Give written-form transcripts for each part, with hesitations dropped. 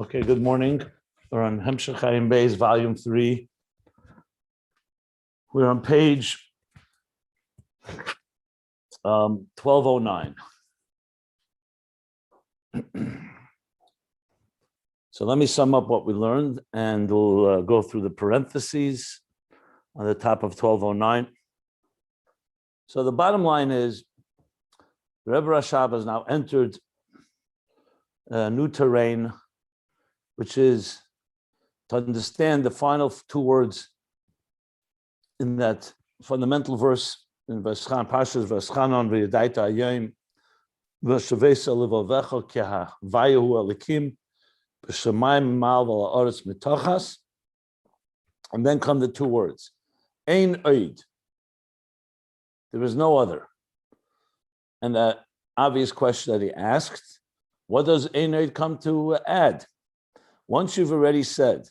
Okay, good morning. We're on Beis, volume 3. We're on page 1209. So let me sum up what we learned, and we'll go through the parentheses on the top of 1209. So the bottom line is, Rebbe Rashab has now entered a new terrain, which is to understand the final two words in that fundamental verse in V'eschan Pashas V'eschanon v'yadaita Ayin v'shavesa levavecha keha vayahu alikim b'shamayim mal v'la'aretz mitochas, and then come the two words Ein Oid. There is no other. And that obvious question that he asked, what does Ein Oid come to add? Once you've already said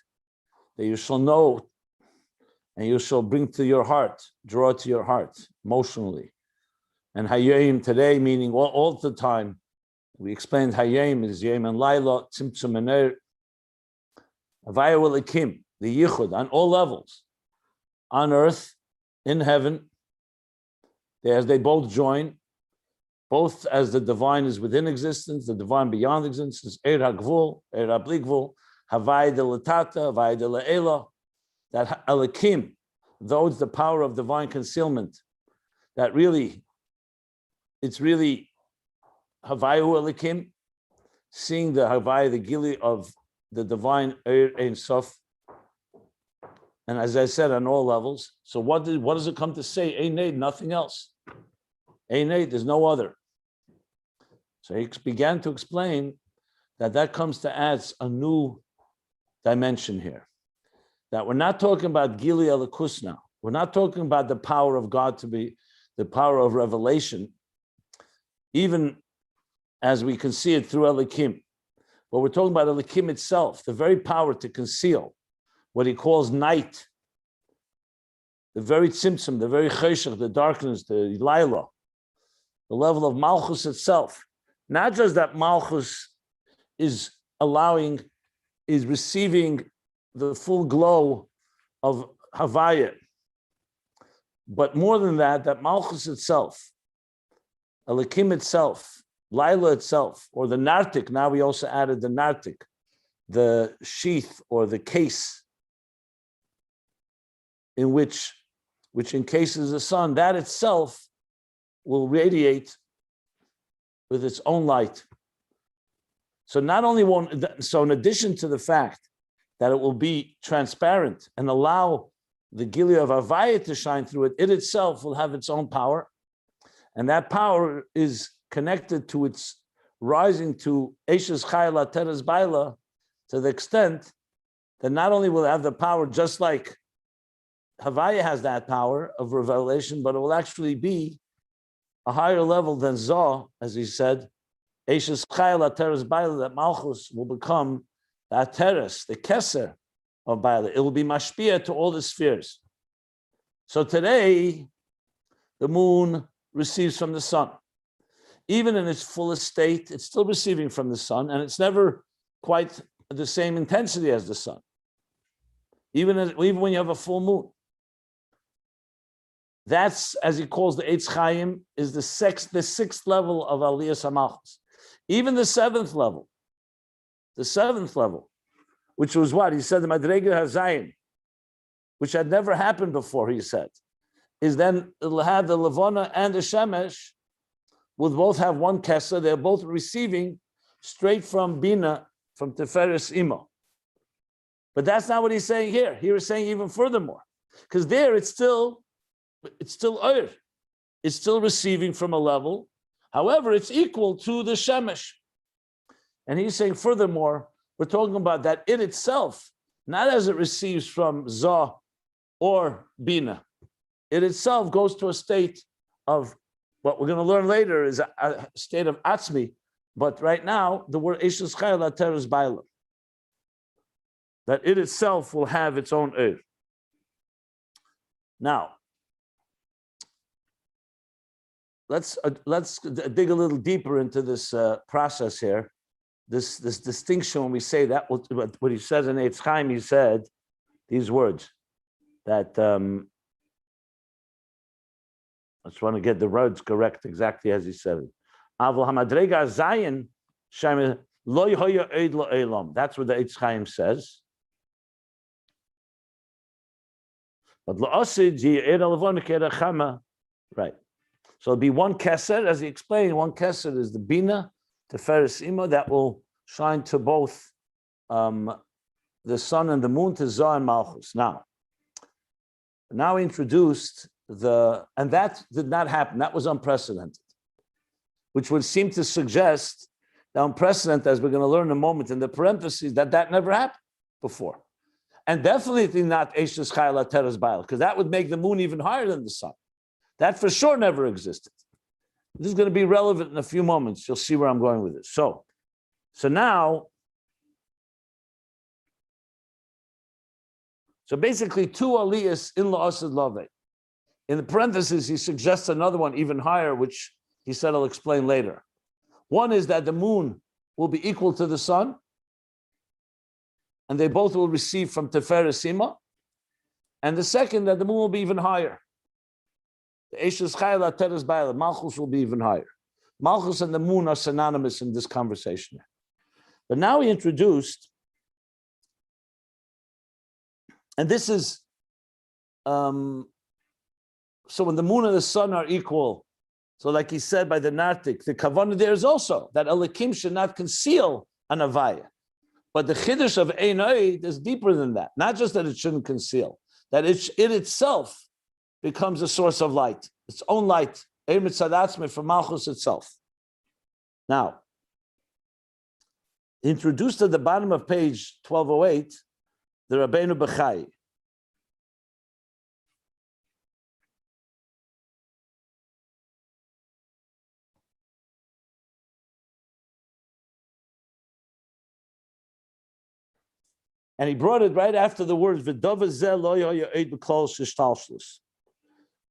that you shall know and you shall bring to your heart, draw to your heart emotionally. And Hayim today, meaning all the time, we explained Hayim is Yom and Laila, Tzimtzum and Er, Havaya Welikim, the Yichud, on all levels, on earth, in heaven, as they both join, both as the divine is within existence, the divine beyond existence, Er HaGvul, Er HaBli Havai de Latata, Havai de La'ela, that Elikim, though it's the power of divine concealment, that really, it's really Havayu Elikim, seeing the Havai, the Gili of the divine Ein Sof, and as I said, on all levels. So what does it come to say? Ein Eid, nothing else. Ein Eid, there's no other. So he began to explain that comes to add a new dimension here, that we're not talking about Gili Elikus now. We're not talking about the power of God to be the power of revelation, even as we can see it through Elikim. But we're talking about Elikim itself, the very power to conceal, what he calls night, the very tzimtzum, the very cheshach, the darkness, the laila, the level of Malchus itself. Not just that Malchus is receiving the full glow of Havaya. But more than that, that Malchus itself, Elikim itself, Laila itself, or the Nartik, now we also added the Nartik, the sheath or the case in which encases the sun, that itself will radiate with its own light. So not only so in addition to the fact that it will be transparent and allow the Gili of Havaya to shine through it, it itself will have its own power. And that power is connected to its rising to Eishes Chayla Teres Baila, to the extent that not only will it have the power just like Havaya has that power of revelation, but it will actually be a higher level than Zah, as he said, Eishes Chayla Teres Baila, that Malchus will become that teres, the keser of Baila. It will be mashpia to all the spheres. So today, the moon receives from the sun. Even in its fullest state, it's still receiving from the sun, and it's never quite the same intensity as the sun. Even when you have a full moon. That's, as he calls the Eitz Chaim, is the sixth level of Aliyas HaMalchus. Even the seventh level, which was what? He said the Madrega HaZayin, which had never happened before, he said, is then it'll have the Levana and the Shemesh will both have one Kesa. They're both receiving straight from Bina, from Teferes Imo. But that's not what he's saying here. Here he's saying even furthermore, because there it's still Oir. It's still receiving from a level. However, it's equal to the Shemesh. And he's saying furthermore, we're talking about that it itself, not as it receives from Zah or Bina. It itself goes to a state of what we're going to learn later is a state of Atzmi. But right now, the word Eishes Chayla Teres Baila, that it itself will have its own Eir. Now, let's dig a little deeper into this process here. this distinction when we say that, what he says in Eitz Chaim, he said these words that I just want to get the words correct exactly as he said it. That's what the Eitz Chaim says. But right. So it'll be one keser, as he explained. One keser is the bina, Tiferes Ima, that will shine to both the sun and the moon, to Zah and Malchus. Now we introduced and that did not happen. That was unprecedented, which would seem to suggest the unprecedented, as we're going to learn in a moment in the parentheses, that never happened before. And definitely not Eishes Chayla Teres Baal, because that would make the moon even higher than the sun. That for sure never existed. This is going to be relevant in a few moments. You'll see where I'm going with this. So basically two aliyahs in la'asad lave. In the parentheses, he suggests another one even higher, which he said I'll explain later. One is that the moon will be equal to the sun, and they both will receive from Tiferes Ima. And the second, that the moon will be even higher. The Eishes Chayla Teres Baila, Malchus will be even higher. Malchus and the moon are synonymous in this conversation. But now he introduced, and this is, so when the moon and the sun are equal, so like he said by the Nartik, the Kavanah there is also that Elikim should not conceal an Avaya. But the Chiddush of Ein Oid is deeper than that. Not just that it shouldn't conceal, that it itself becomes a source of light, its own light, from Malchus itself. Now, introduced at the bottom of page 1208, the Rabbeinu Bechai. And he brought it right after the words,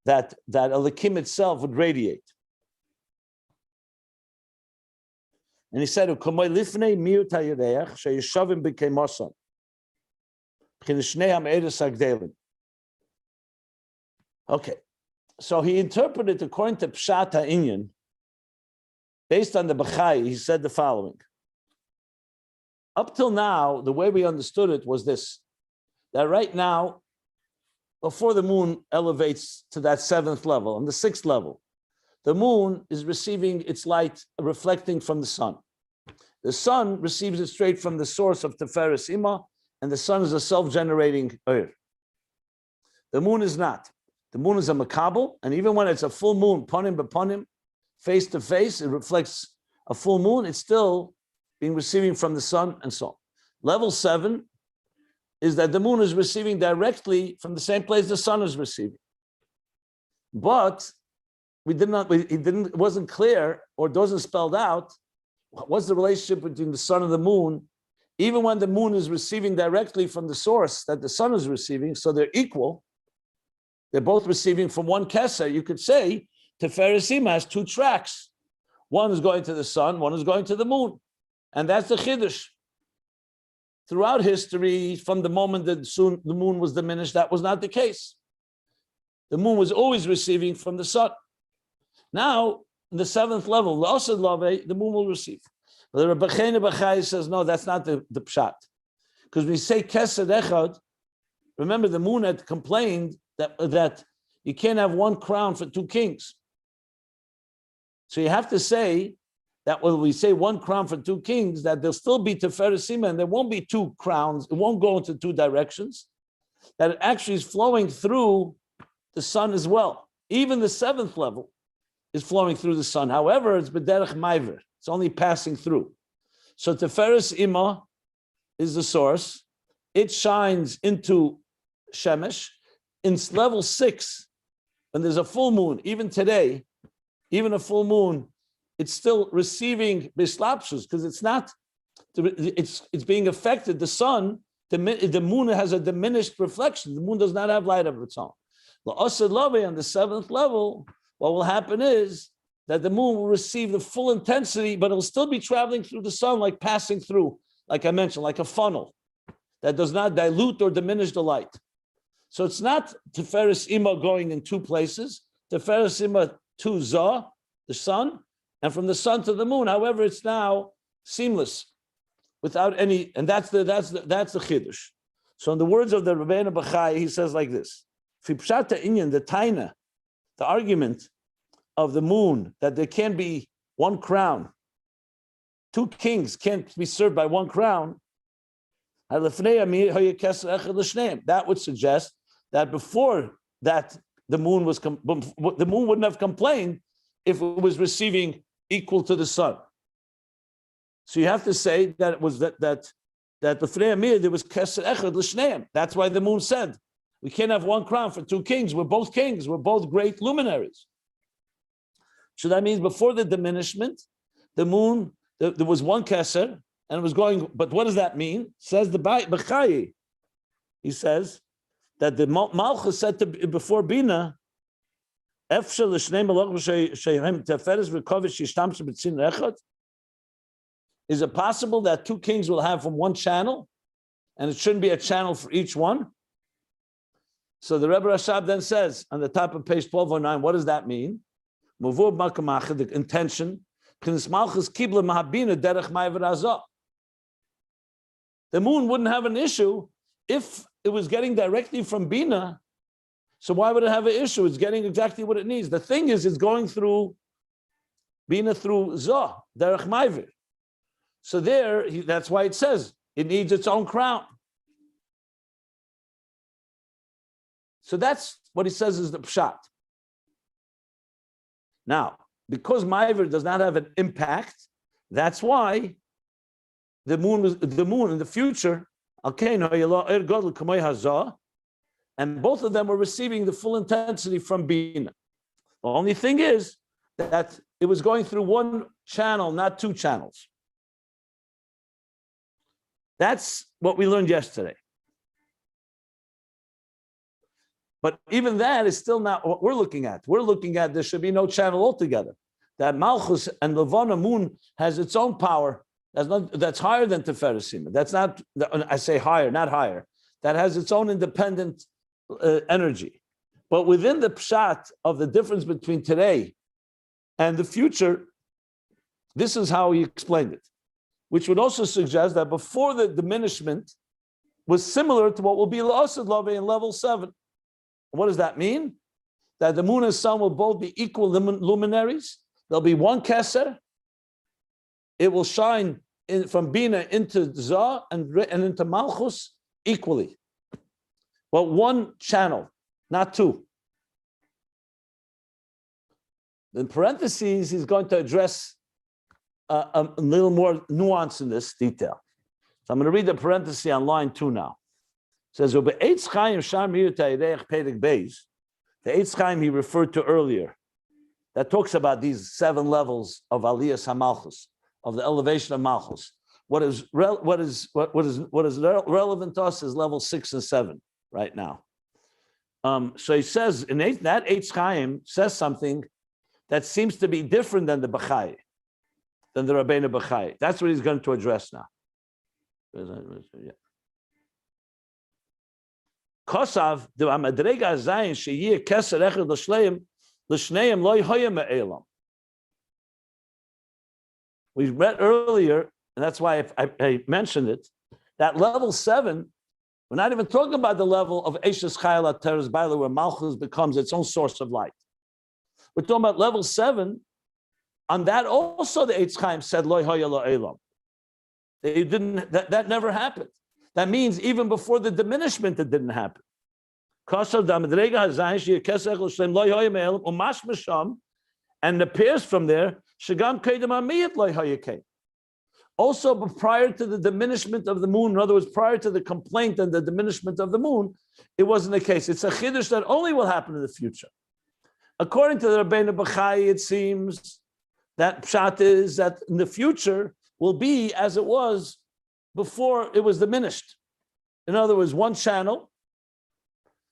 that Elikim itself would radiate. And he said, okay, so he interpreted according to Pshat Ayin, based on the Bechai, he said the following. Up till now, the way we understood it was this, that right now, before the moon elevates to that seventh level, on the sixth level, the moon is receiving its light reflecting from the sun. The sun receives it straight from the source of Tiferes Ima, and the sun is a self-generating Ur. The moon is not. The moon is a makabel, and even when it's a full moon, panim b'panim, face to face, it reflects a full moon, it's still being receiving from the sun and so on. Level 7 is that the moon is receiving directly from the same place the sun is receiving. But it wasn't clear or doesn't spelled out what's the relationship between the sun and the moon, even when the moon is receiving directly from the source that the sun is receiving, so they're equal. They're both receiving from one keser. You could say Tiferes Ima has two tracks. One is going to the sun, one is going to the moon. And that's the Chiddush. Throughout history, from the moment that the moon was diminished, that was not the case. The moon was always receiving from the sun. Now, in the seventh level, the moon will receive. But the Rabbi Bechai says, no, that's not the pshat. Because when you say Kesed Echad, remember the moon had complained that you can't have one crown for two kings. So you have to say that when we say one crown for two kings, that there'll still be Tiferes Ima, and there won't be two crowns. It won't go into two directions. That it actually is flowing through the sun as well. Even the seventh level is flowing through the sun. However, it's b'derech maiver. It's only passing through. So Tiferes Ima is the source. It shines into Shemesh. In level 6, when there's a full moon, even today, even a full moon, it's still receiving bislapshus because it's being affected. The sun, the moon has a diminished reflection. The moon does not have light of its own. On the seventh level, what will happen is that the moon will receive the full intensity, but it'll still be traveling through the sun, like passing through, like I mentioned, like a funnel that does not dilute or diminish the light. So it's not Tiferes Ima going in two places, Tiferes Ima to Zah, the sun, and from the sun to the moon. However, it's now seamless, without any, and that's the Chiddush. So in the words of the Rabbeinu Bachai, he says like this: Fipshata Inyan, the Taina, the argument of the moon that there can be one crown, two kings can't be served by one crown. That would suggest that before that the moon wouldn't have complained if it was receiving equal to the sun. So you have to say that it was that the Frei there was Keser Echad L'Shneim. That's why the moon said, we can't have one crown for two kings. We're both kings. We're both great luminaries. So that means before the diminishment, the moon, there was one Keser, and it was going, but what does that mean? Says the Bechai. He says that the Malchus said to before Bina, is it possible that two kings will have from one channel, and it shouldn't be a channel for each one? So the Rebbe Rashab then says on the top of page 1209, what does that mean? The intention. The moon wouldn't have an issue if it was getting directly from Bina. So why would it have an issue? It's getting exactly what it needs. The thing is, it's going through Bina through Zoh, Derech Ma'avir. So that's why it says it needs its own crown. So that's what he says is the pshat. Now, because Ma'avir does not have an impact, that's why the moon in the future, and both of them were receiving the full intensity from Bina. The only thing is that it was going through one channel, not two channels. That's what we learned yesterday. But even that is still not what we're looking at. We're looking at there should be no channel altogether. That Malchus and Levana moon has its own power. That's higher than Tiferes Ima. That's not, I say higher, not higher. That has its own independent energy. But within the pshat of the difference between today and the future, this is how he explained it, which would also suggest that before the diminishment was similar to what will be L'Asad Lave in level 7. What does that mean? That the moon and sun will both be equal luminaries. There'll be one Keser. It will shine from Bina into Zah and into Malchus equally. But one channel, not two. In parentheses, he's going to address a little more nuance in this detail. So I'm going to read the parenthesis on line 2 now. It says, the Eitz Chaim he referred to earlier, that talks about these 7 levels of Aliyas HaMalchus, of the elevation of Malchus. What is relevant to us is level 6 and 7 right now. So he says, that Eitz Chaim says something that seems to be different than the Bachai, than the Rabbeinu Bachai. That's what he's going to address now. Kosav the Amadrega Zayin Sheyeh Keser Echad L'Shneim Lo Hoya Me'elam. We read earlier, and that's why I mentioned it, that level 7, we're not even talking about the level of Eishes Chayil Teres Baila, where Malchus becomes its own source of light. We're talking about level 7. On that also the Eitz Chaim said Lo Hoya Lo Elam. They didn't. That never happened. That means even before the diminishment, it didn't happen. And appears from there. Also, but prior to the diminishment of the moon, in other words, prior to the complaint and the diminishment of the moon, it wasn't the case. It's a chiddush that only will happen in the future. According to the Rabbeinu Bachai, it seems that pshat is that in the future will be as it was before it was diminished. In other words, one channel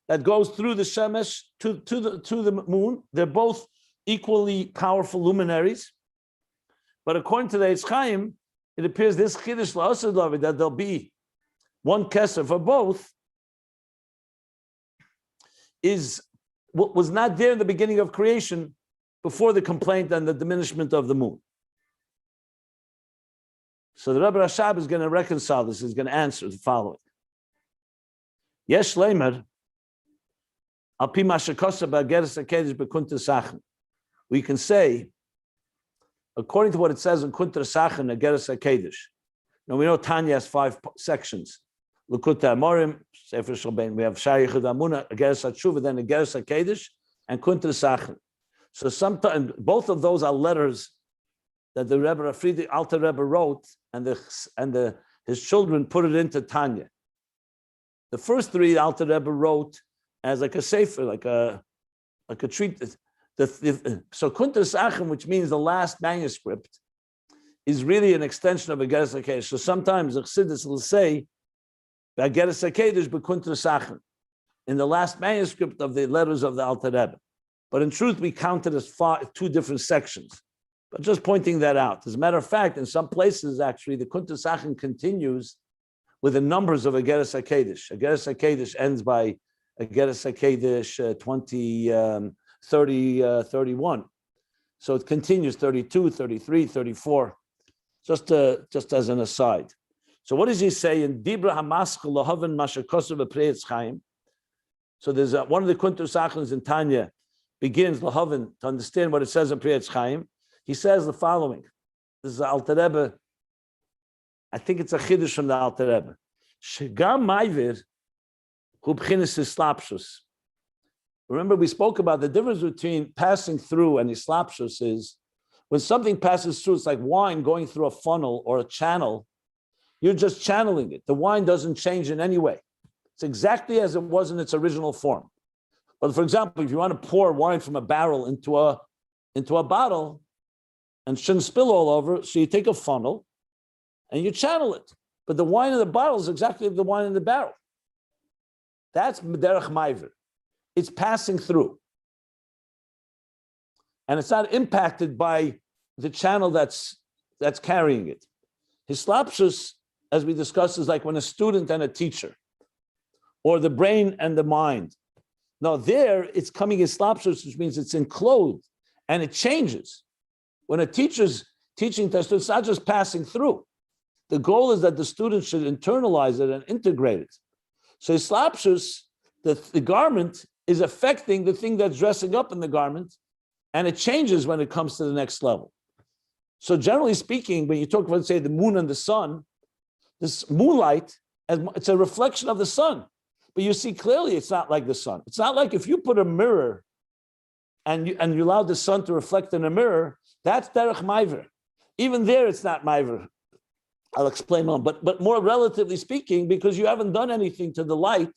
that goes through the shemesh to the moon. They're both equally powerful luminaries. But according to the Eitz Chaim, it appears this Chiddush La'asad Lavi, that there'll be one Keser for both, is what was not there in the beginning of creation before the complaint and the diminishment of the moon. So the Rebbe Rashab is going to reconcile this, is going to answer the following. Yesh Leimer, Al Pi Ma Shekosa Ba'Geres HaKedesh B'Kunter Sachen. We can say, according to what it says in Kunter Sachen, Ageres HaKedesh. Now we know Tanya has 5 sections. L'Kutei Amorim, Sefer Shalbein. We have Shari Yichud Amuna, Ageres HaTshuva, then Ageres HaKedesh, and Kunter Sachen. So sometimes both of those are letters that the Rebbe Friedrich Alter Rebbe wrote, and his children put it into Tanya. The first 3 Alter Rebbe wrote as like a sefer, like a treatise. So Kunter Sachen, which means the last manuscript, is really an extension of Ageres HaKedesh. So sometimes the Chassidus will say, Ageres HaKedesh b'Kunter Sachen, in the last manuscript of the letters of the Alter Rebbe. But in truth, we count it as 2 different sections. But just pointing that out. As a matter of fact, in some places, actually, the Kunter Sachen continues with the numbers of Ageres HaKedesh. Ageres HaKedesh ends by Ageres HaKedesh 31. So it continues 32, 33, 34, just as an aside. So what does he say in Dibra Hamaschel Lahavan Mashakosav Pre-Eitz Chaim? So there's one of the Kunter Sachens in Tanya begins Lahavan to understand what it says in Pre-Eitz Chaim. He says the following. This is the Alter Rebbe. I think it's a Chiddush from the Alter Rebbe. Shegam Ma'ivir hu b'chinas islapshus. Remember, we spoke about the difference between passing through and islapshus is when something passes through, it's like wine going through a funnel or a channel. You're just channeling it. The wine doesn't change in any way. It's exactly as it was in its original form. But for example, if you want to pour wine from a barrel into a bottle and shouldn't spill all over, so you take a funnel and you channel it. But the wine in the bottle is exactly like the wine in the barrel. That's Derech Ma'ivir. It's passing through. And it's not impacted by the channel that's carrying it. Hislapshus, as we discussed, is like when a student and a teacher, or the brain and the mind. Now there, it's coming hislapshus, which means it's enclosed, and it changes. When a teacher's teaching to a student, it's not just passing through. The goal is that the student should internalize it and integrate it. So hislapshus, the garment, is affecting the thing that's dressing up in the garment, and it changes when it comes to the next level. So generally speaking, when you talk about, say, the moon and the sun, this moonlight, it's a reflection of the sun. But you see clearly it's not like the sun. It's not like if you put a mirror and you allow the sun to reflect in a mirror, that's Derech Ma'ivir. Even there, it's not Ma'ivir. I'll explain on, but more relatively speaking, because you haven't done anything to the light,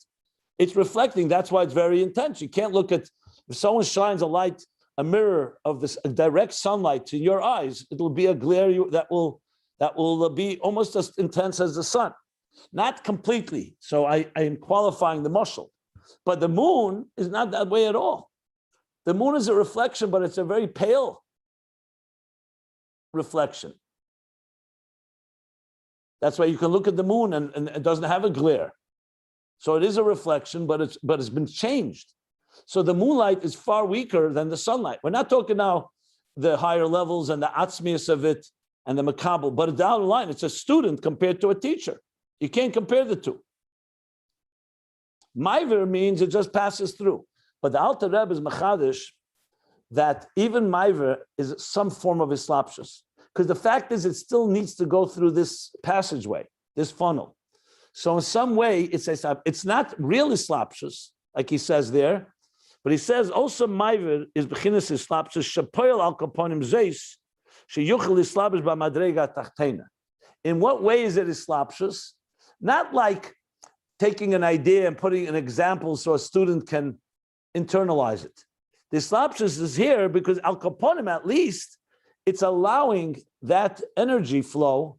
it's reflecting. That's why it's very intense. You can't look at, if someone shines a mirror of this direct sunlight to your eyes, it'll be a glare that will be almost as intense as the sun. Not completely. So I am qualifying the mushal. But the moon is not that way at all. The moon is a reflection, but it's a very pale reflection. That's why you can look at the moon and it doesn't have a glare. So it is a reflection, but it's been changed. So the moonlight is far weaker than the sunlight. We're not talking now the higher levels and the atzmius of it and the makabel, but down the line, it's a student compared to a teacher. You can't compare the two. Ma'ivir means it just passes through. But the Alter Rebbe is machadish that even Ma'ivir is some form of islapshus. Because the fact is, it still needs to go through this passageway, this funnel. So in some way, it's not real islapshus, like he says there, but he says also Ma'ivir is b'chinas islapshus shepoil al kaponim zeis sheyuchel islapshus b'madrega tachtena. In what way is it islapshus? Not like taking an idea and putting an example so a student can internalize it. The islapshus is here because al kaponim, at least, it's allowing that energy flow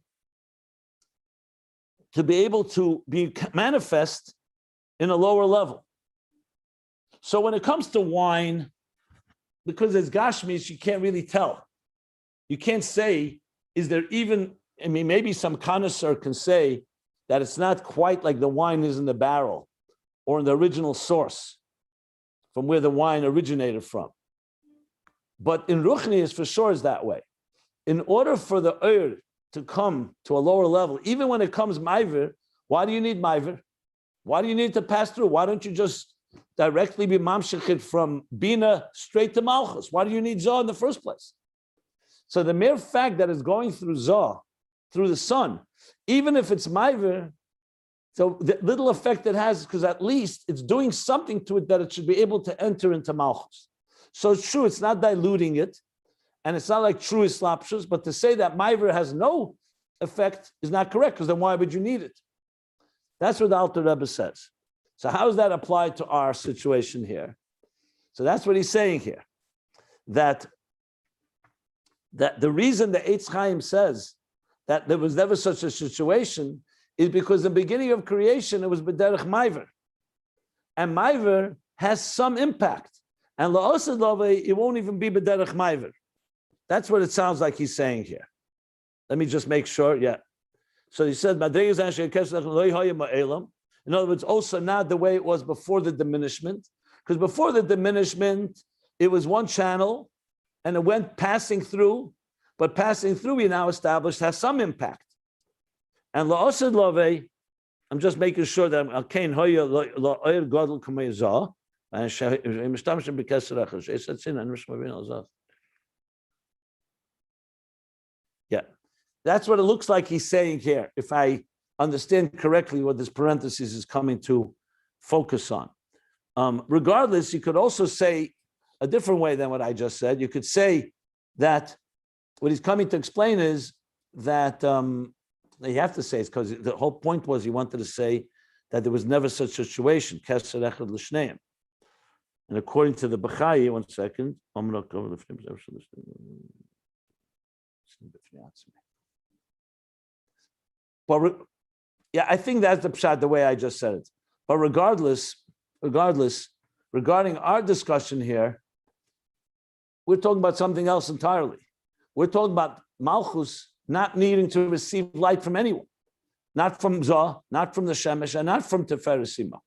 to be able to be manifest in a lower level. So when it comes to wine, because it's Gashmis, you can't really tell. You can't say, is there even, I mean, maybe some connoisseur can say that it's not quite like the wine is in the barrel or in the original source from where the wine originated from. But in Ruchnius, for sure, is that way. In order for the Ur to come to a lower level, even when it comes Maiver, why do you need Maiver? Why do you need to pass through? Why don't you just directly be Mamshechit from Bina straight to Malchus? Why do you need Zoh in the first place? So the mere fact that it's going through Zoh, through the sun, even if it's Maiver, so the little effect it has, because at least it's doing something to it that it should be able to enter into Malchus. So it's true, it's not diluting it, and it's not like true Islapshus, but to say that Maiver has no effect is not correct, because then why would you need it? That's what the Alter Rebbe says. So how does that apply to our situation here? So that's what he's saying here, that the reason the Eitz Chaim says that there was never such a situation is because in the beginning of creation, it was B'derech Maiver. And Maiver has some impact. And La'osad Love, it won't even be B'derech Maiver. That's what it sounds like he's saying here. Let me just make sure, yeah. So he said, in other words, also not the way it was before the diminishment. Because before the diminishment, it was one channel, and it went passing through, but passing through, we now established, has some impact. And la'osad love, I'm just making sure that Kain hoya la'oyer gadol kamei zah, and mishtamshim b'keser achas she'esatzin and mishmavin al zah. Yeah, that's what it looks like he's saying here. If I understand correctly, what this parenthesis is coming to focus on. Regardless, you could also say a different way than what I just said. You could say that what he's coming to explain is that you have to say it's because the whole point was he wanted to say that there was never such a situation. And according to the Bechai, 1 second. But yeah, I think that's the pshat, the way I just said it. But regardless, regarding our discussion here, we're talking about something else entirely. We're talking about Malchus not needing to receive light from anyone, not from Zoh, not from the Shemesh, and not from Tiferes Sima.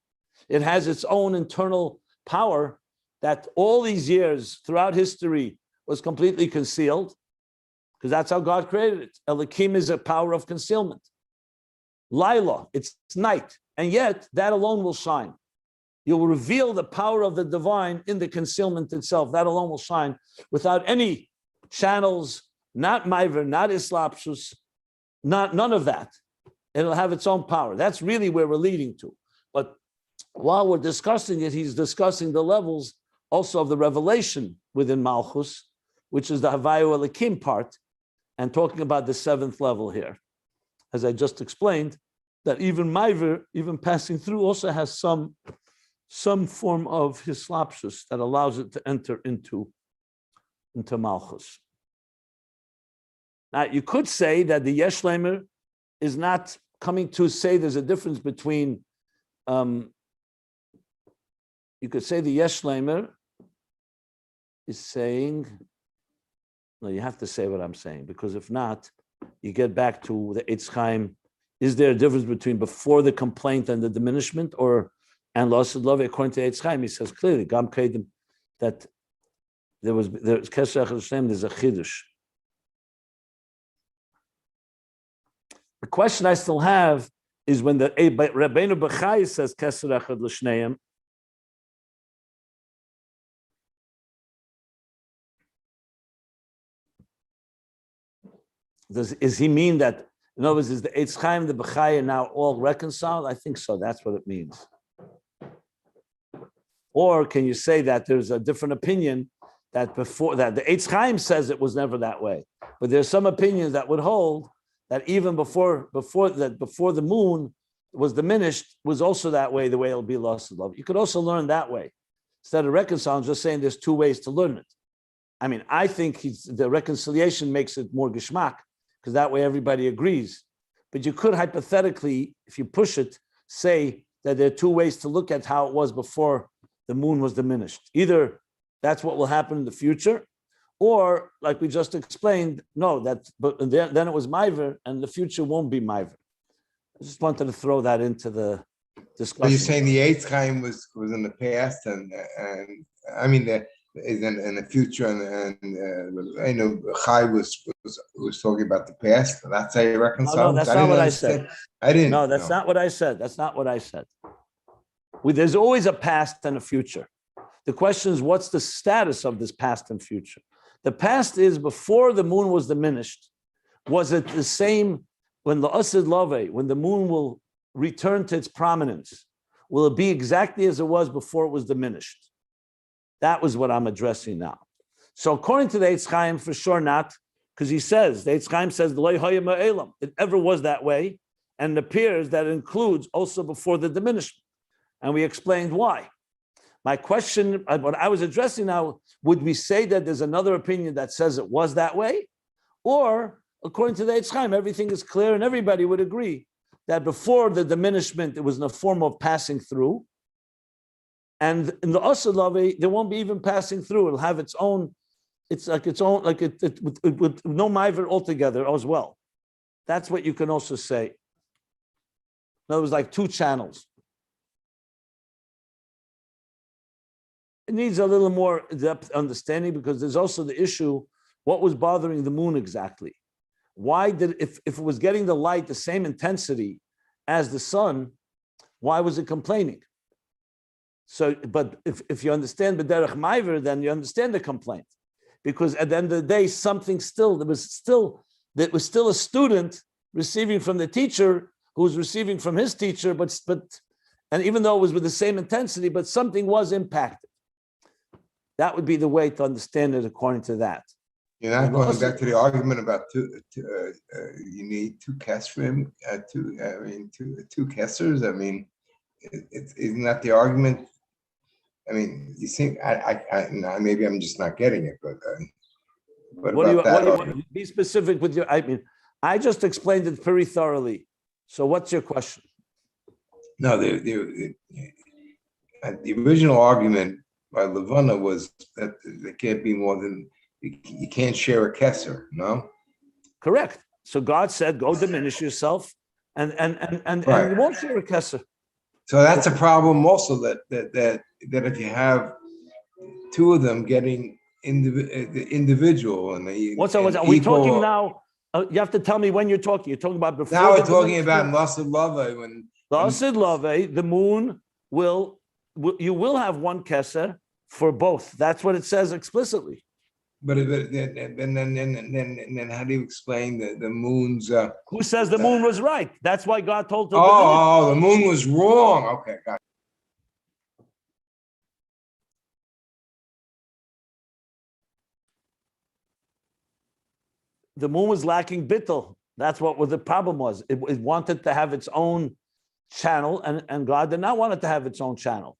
It has its own internal power that all these years throughout history was completely concealed, because that's how God created it. Elokim is a power of concealment. Laila, it's night, and yet that alone will shine. You will reveal the power of the divine in the concealment itself. That alone will shine without any channels, not Maiver, not Islapshus, none of that. It'll have its own power. That's really where we're leading to. But while we're discussing it, he's discussing the levels also of the revelation within Malchus, which is the Havayu Elikim part, and talking about the 7th level here. As I just explained, that even Maiver, even passing through, also has some form of Hislapshus that allows it to enter into Malchus. Now, you could say that the Yesh Lemer is not coming to say there's a difference between, you could say the Yesh Lemer is saying, no, you have to say what I'm saying, because if not, you get back to the Eitz Chaim. Is there a difference between before the complaint and the diminishment, and La'asad Love? According to Eitz Chaim, he says clearly, Gam Kedim, that there's Kesher Hashem, there's a Chiddush. The question I still have is when the Rabbeinu Bechai says Kesser Echad L'Shneim, is he mean that, in other words, is the Eitz Chaim, the Bechai are now all reconciled? I think so. That's what it means. Or can you say that there's a different opinion that before that the Eitz Chaim says it was never that way, but there's some opinions that would hold that even before the moon was diminished was also that way, the way it'll be lost in love. You could also learn that way instead of reconciling, just saying there's two ways to learn it. I mean, I think the reconciliation makes it more geschmack, because that way everybody agrees. But you could hypothetically, if you push it, say that there are two ways to look at how it was before the moon was diminished. Either that's what will happen in the future. Or, like we just explained, no, but then it was Maiver, and the future won't be Maiver. I just wanted to throw that into the discussion. So you're saying the eighth time was in the past, and I mean is in the future, and I know Chai was talking about the past. That's how you reconcile. No, that's not what I said. I didn't. No, that's not what I said. That's not what I said. There's always a past and a future. The question is, what's the status of this past and future? The past is before the moon was diminished. Was it the same when the Asid Lave, when the moon will return to its prominence? Will it be exactly as it was before it was diminished? That was what I'm addressing now. So according to the Eitz Chaim, for sure not, because he says, the Eitz Chaim says, it ever was that way, and it appears that it includes also before the diminishment. And we explained why. My question, what I was addressing now, would we say that there's another opinion that says it was that way? Or, according to the Eitz Chaim, everything is clear and everybody would agree that before the diminishment, it was in a form of passing through. And in the Asad Lave, there won't be even passing through. It'll have its own, it's like its own, like it with no Maiver altogether as well. That's what you can also say. In other words, like two channels. It needs a little more depth understanding because there's also the issue, what was bothering the moon exactly? Why did, if it was getting the light the same intensity as the sun, why was it complaining? So, but if you understand B'derech Maiver, then you understand the complaint. Because at the end of the day, there was still a student receiving from the teacher who was receiving from his teacher, and even though it was with the same intensity, but something was impacted. That would be the way to understand it according to that. You're not going back to the argument about you need two kesserim, two kessers. I mean, isn't that the argument? I mean, you think maybe I'm just not getting it, but what do you be specific with your? I mean, I just explained it very thoroughly. So, what's your question? No, the original argument by Levana was that there can't be more than you can't share a kesser, no? Correct. So God said, "Go diminish yourself, and you won't share a kesser." So that's a problem also that if you have two of them getting the individual and are we talking now? You have to tell me when you're talking. You're talking about before. Now we're talking about Lasid Lave when Lasid Lave, the moon you will have one kesser for both. That's what it says explicitly. But then how do you explain the moon's? Who says the moon was right? That's why God told her. The moon was wrong. Okay, got it. The moon was lacking bittul. That's what the problem was. It wanted to have its own channel, and God did not want it to have its own channel.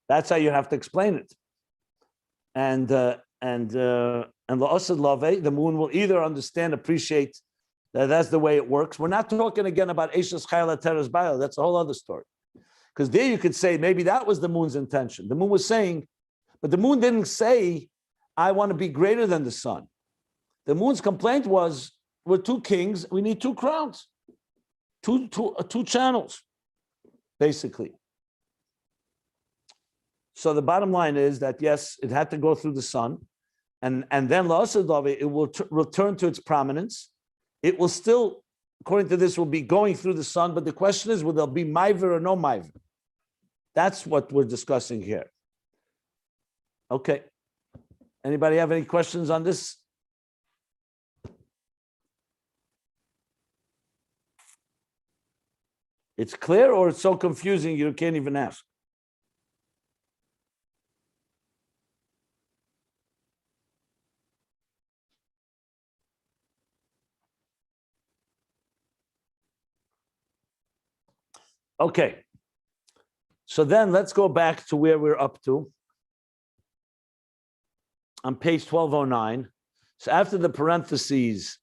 That's how you have to explain it. And the Asad Lave, the moon will either appreciate that that's the way it works. We're not talking again about Eishes Chayla Teres Baal. That's a whole other story. Because there you could say maybe that was the moon's intention. The moon was saying, but the moon didn't say, I want to be greater than the sun. The moon's complaint was, we're two kings, we need two crowns, two channels, basically. So the bottom line is that, yes, it had to go through the sun, and then La'asad Lave, it will return to its prominence. It will still, according to this, will be going through the sun, but the question is, will there be Maiver or no Maiver? That's what we're discussing here. Okay. Anybody have any questions on this? It's clear, or it's so confusing you can't even ask? Okay. So then let's go back to where we're up to. On page 1209. So after the parentheses,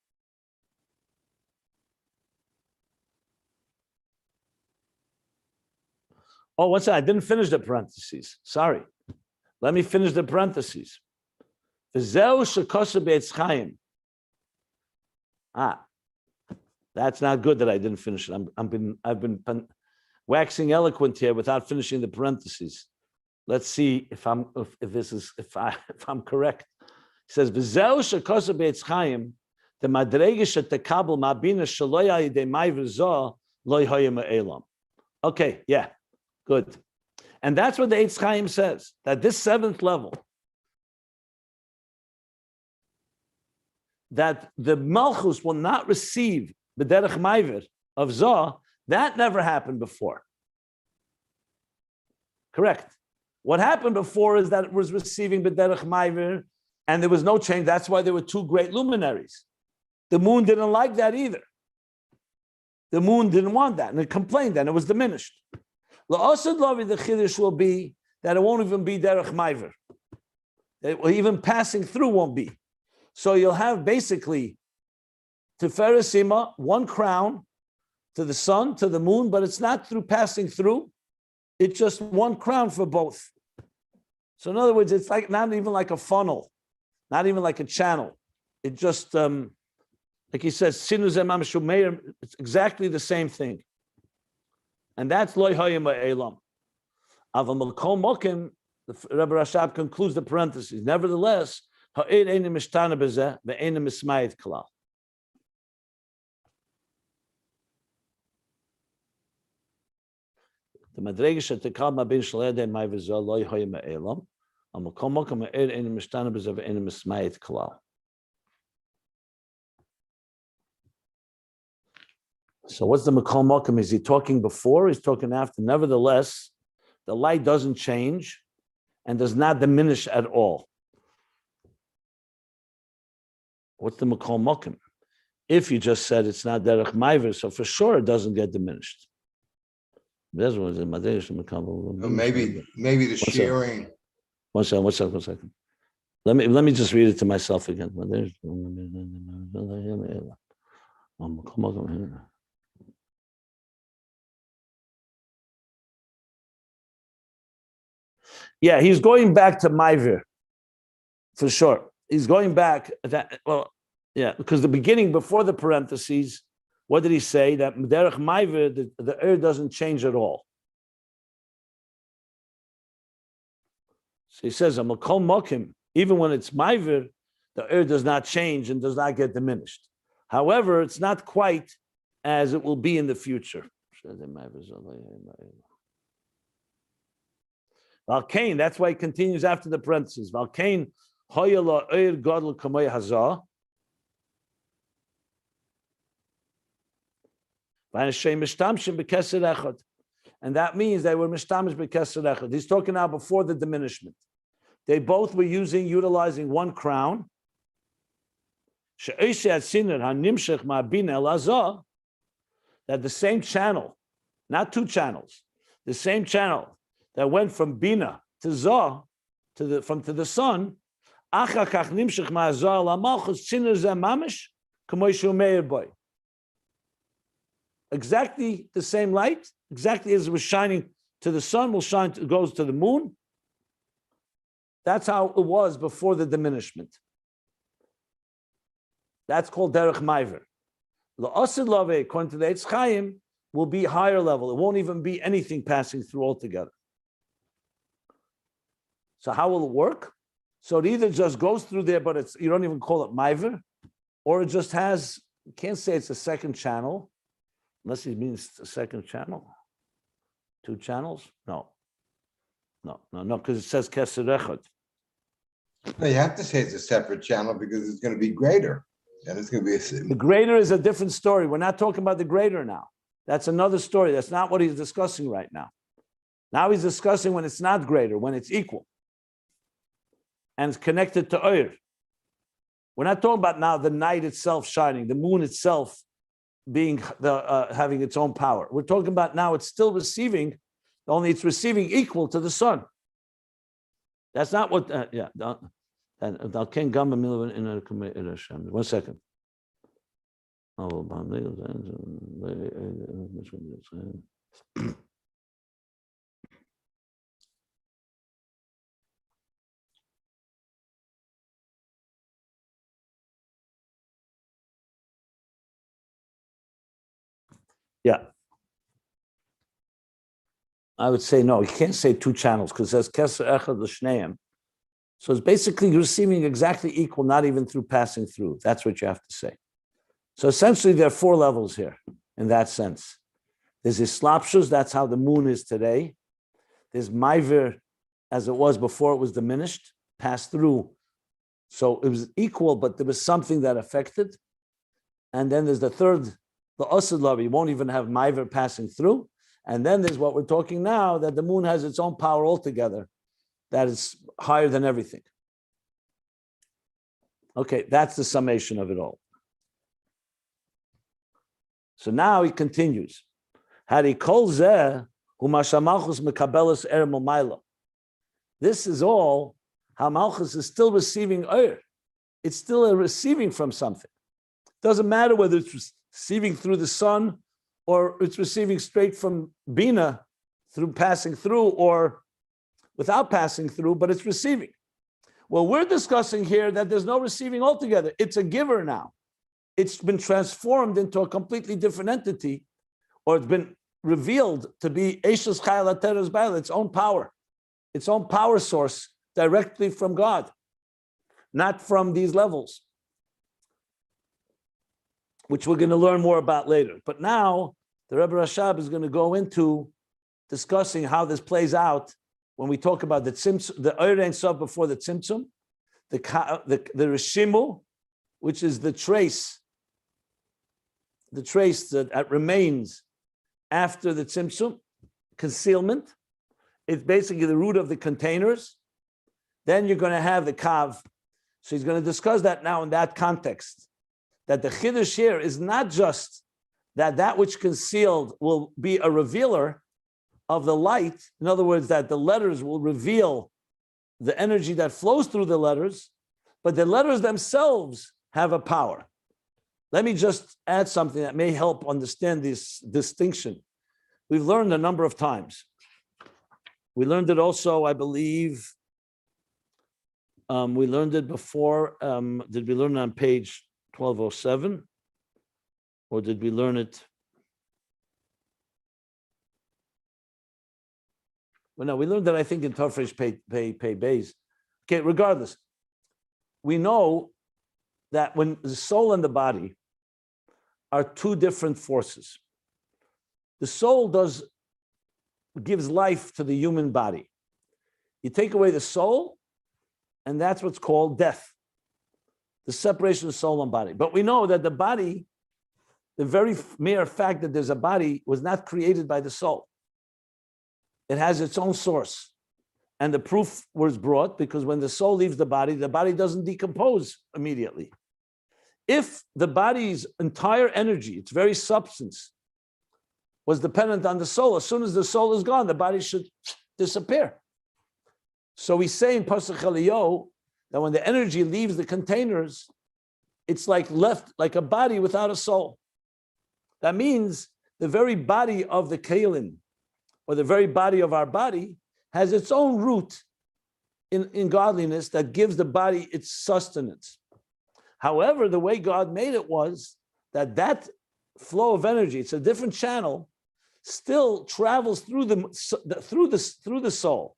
what's that? I didn't finish the parentheses. Sorry. Let me finish the parentheses. That's not good that I didn't finish it. I've been waxing eloquent here without finishing the parentheses. Let's see if I'm correct. It says the madregish tekabel mabina shaloya yidei ma'ivrzah loy hayim elam. Okay, yeah, good. And that's what the Eitz Chaim says, that this seventh level, that the Malchus will not receive the Derech Ma'ivir of Zah, that never happened before. Correct. What happened before is that it was receiving the Derech Ma'ivir and there was no change. That's why there were two great luminaries. The moon didn't like that either. The moon didn't want that and it complained and it was diminished. La'asad Lavi, the Chiddush will be that it won't even be Derech Ma'ivir. Even passing through won't be. So you'll have basically Tiferes Ima, one crown to the sun, to the moon, but it's not through passing through. It's just one crown for both. So in other words, it's like not even like a funnel, not even like a channel. It just, like he says, it's exactly the same thing. And that's loy hayim elam. Aval malkom mokim, the Rebbe Rashab concludes the parentheses. Nevertheless, ha'ed enim mishtana bezeh ve'enim mismayit klal. The madregish tekal mabin shalei may v'zah loy hayim elam. Malkom mokim ha'ed enim mishtana bezeh ve'enim mismayit klal. So what's the Makal Mokum? Is he talking before? He's talking after. Nevertheless, the light doesn't change and does not diminish at all. What's the Makal Mokum? If you just said it's not Derech Ma'ivir, so for sure it doesn't get diminished. Maybe the shearing. One second. Let me just read it to myself again. Yeah, he's going back to Ma'ivir, for sure. He's going back because the beginning before the parentheses, what did he say? That Derech Ma'ivir, the doesn't change at all. So he says, Makol Mokim, even when it's Ma'ivir, the does not change and does not get diminished. However, it's not quite as it will be in the future. Valkain, that's why it continues after the parentheses. Valkain, hoyala oir gadol kamoy hazah. And that means they were mishtamish b'keser echad. He's talking now before the diminishment. They both were utilizing one crown. That the same channel, not two channels, the same channel that went from Bina to Zah, to the sun, exactly the same light, exactly as it was shining to the sun, goes to the moon. That's how it was before the diminishment. That's called Derech Ma'ivir. La'asid Lave, according to the Eitz Chaim, will be higher level. It won't even be anything passing through altogether. So how will it work? So it either just goes through there, but you don't even call it Ma'ivir, or it just has, you can't say it's a second channel, unless it means a second channel. Two channels? No, because it says Keser Echad. No, you have to say it's a separate channel because it's going to be greater. And it's going to be the greater is a different story. We're not talking about the greater now. That's another story. That's not what he's discussing right now. Now he's discussing when it's not greater, when it's equal. And it's connected to Oir. We're not talking about now the night itself shining, the moon itself being having its own power. We're talking about now it's still receiving, only it's receiving equal to the sun. That's not what, One second. Yeah. I would say no, you can't say two channels because it says Keser Echad L'Shneim. So it's basically receiving exactly equal, not even through passing through. That's what you have to say. So essentially, there are four levels here in that sense. There's Islapshus, that's how the moon is today. There's Maiver, as it was before it was diminished, passed through. So it was equal, but there was something that affected. And then there's the third, the Asad Lavi, won't even have Maiver passing through. And then there's what we're talking now, that the moon has its own power altogether, that is higher than everything. Okay, that's the summation of it all. So now he continues. This is all how Malchus is still receiving Oyer. It's still a receiving from something. It doesn't matter whether it's receiving through the sun or it's receiving straight from Bina through passing through or without passing through, but it's receiving. Well, we're discussing here that there's no receiving altogether. It's a giver now. It's been transformed into a completely different entity, or it's been revealed to be Eishas Chayil Ateres Baal, its own power source directly from God, not from these levels, which we're going to learn more about later. But now the Rebbe Rashab is going to go into discussing how this plays out when we talk about the Tzimtzum, the Oyer Ein Sof before the Tzimtzum, the Rishimu, which is the trace that remains after the Tzimtzum, concealment. It's basically the root of the containers. Then you're going to have the Kav. So he's going to discuss that now in that context, that the Chiddush here is not just that which concealed will be a revealer of the light. In other words, that the letters will reveal the energy that flows through the letters, but the letters themselves have a power. Let me just add something that may help understand this distinction. We've learned a number of times. We learned it also, I believe, we learned it before. Did we learn it on page 1207? Or did we learn it? Well, no, we learned that, I think, in Tafresh Pei Beis. Okay, regardless, we know that when the soul and the body are two different forces. The soul gives life to the human body. You take away the soul, and that's what's called death, the separation of soul and body. But we know that the body, the very mere fact that there's a body, was not created by the soul. It has its own source. And the proof was brought because when the soul leaves the body doesn't decompose immediately. If the body's entire energy, its very substance, was dependent on the soul, as soon as the soul is gone, the body should disappear. So we say in Pasuk Eliyahu that when the energy leaves the containers, it's like left like a body without a soul. That means the very body of the Kalim, or the very body of our body, has its own root in godliness that gives the body its sustenance. However, the way God made it was that flow of energy, it's a different channel, still travels through the soul.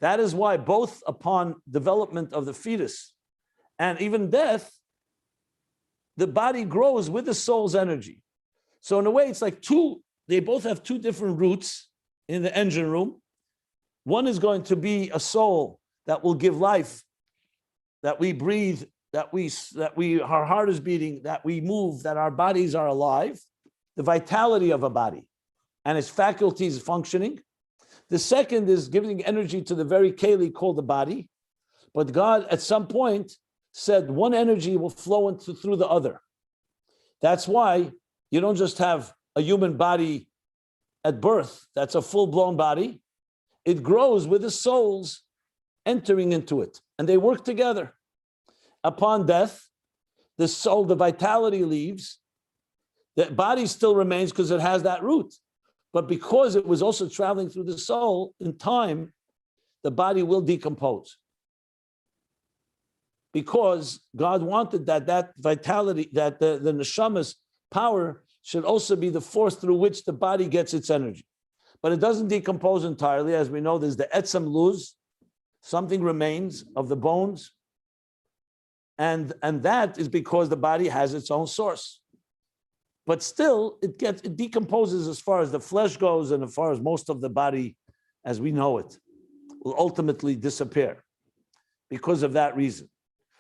That is why both upon development of the fetus and even death, the body grows with the soul's energy. So in a way, it's like they both have two different roots in the engine room. One is going to be a soul that will give life, that we breathe, that our heart is beating, that we move, that our bodies are alive, the vitality of a body and its faculties functioning. The second is giving energy to the very keli called the body. But God at some point said one energy will flow through the other. That's why you don't just have a human body at birth, that's a full-blown body. It grows with the souls entering into it, and they work together. Upon death, the soul, the vitality leaves, the body still remains because it has that root. But because it was also traveling through the soul, in time, the body will decompose. Because God wanted that vitality, that the neshama's power should also be the force through which the body gets its energy. But it doesn't decompose entirely. As we know, there's the etzem luz, something remains of the bones, and that is because the body has its own source. But still, it decomposes as far as the flesh goes, and as far as most of the body, as we know it, will ultimately disappear because of that reason.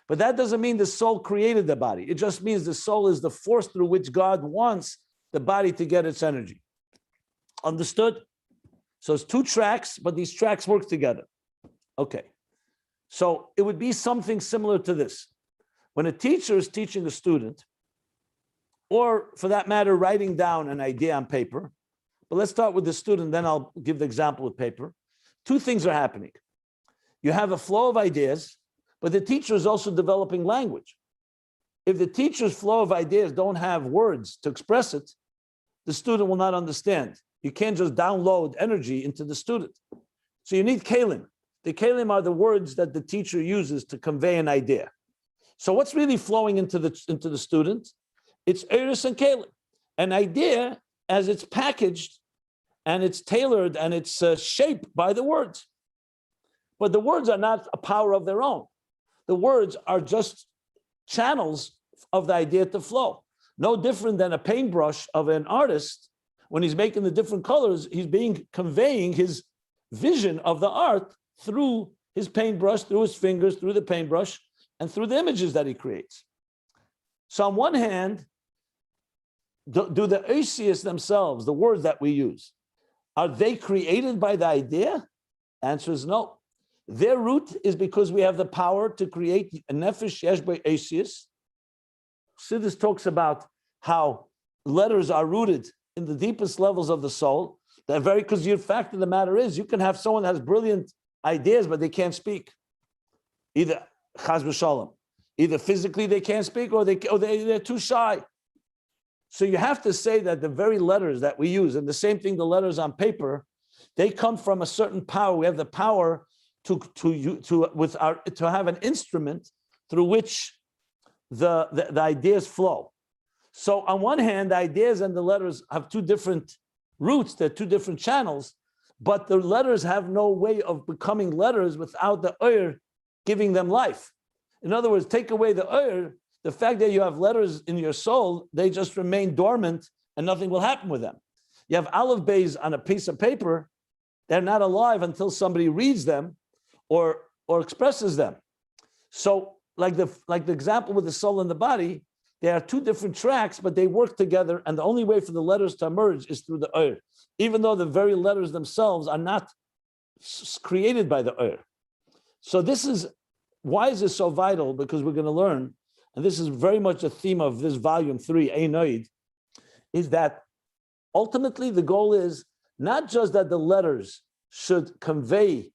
But that doesn't mean the soul created the body. It just means the soul is the force through which God wants the body to get its energy. Understood? So it's two tracks, but these tracks work together. Okay. So it would be something similar to this. When a teacher is teaching a student, or for that matter, writing down an idea on paper, but let's start with the student, then I'll give the example with paper. Two things are happening. You have a flow of ideas, but the teacher is also developing language. If the teacher's flow of ideas don't have words to express it, the student will not understand. You can't just download energy into the student. So you need kalim. The kalim are the words that the teacher uses to convey an idea. So what's really flowing into the student? It's eris and kalim. An idea, as it's packaged and it's tailored and it's shaped by the words. But the words are not a power of their own. The words are just channels of the idea to flow. No different than a paintbrush of an artist. When he's making the different colors, he's conveying his vision of the art through his paintbrush, through his fingers, through the paintbrush, and through the images that he creates. So on one hand, do the oisius themselves, the words that we use, are they created by the idea? Answer is no. Their root is because we have the power to create a nefesh yesh by oisius. Chassidus talks about how letters are rooted in the deepest levels of the soul. Because the fact of the matter is, you can have someone that has brilliant ideas, but they can't speak. Either chas v'shalom, either physically they can't speak, or they're too shy. So you have to say that the very letters that we use, and the same thing, the letters on paper, they come from a certain power. We have the power to have an instrument through which the ideas flow. So on one hand, the ideas and the letters have two different roots, they're two different channels, but the letters have no way of becoming letters without the Ayr giving them life. In other words, take away the Ayr, the fact that you have letters in your soul, they just remain dormant and nothing will happen with them. You have aleph beis on a piece of paper, they're not alive until somebody reads them or expresses them. So like the example with the soul and the body, there are two different tracks, but they work together, and the only way for the letters to emerge is through the Ayr, even though the very letters themselves are not created by the Ayr. So why is this so vital? Because we're going to learn, and this is very much a theme of this volume 3, Ayin, is that ultimately the goal is not just that the letters should convey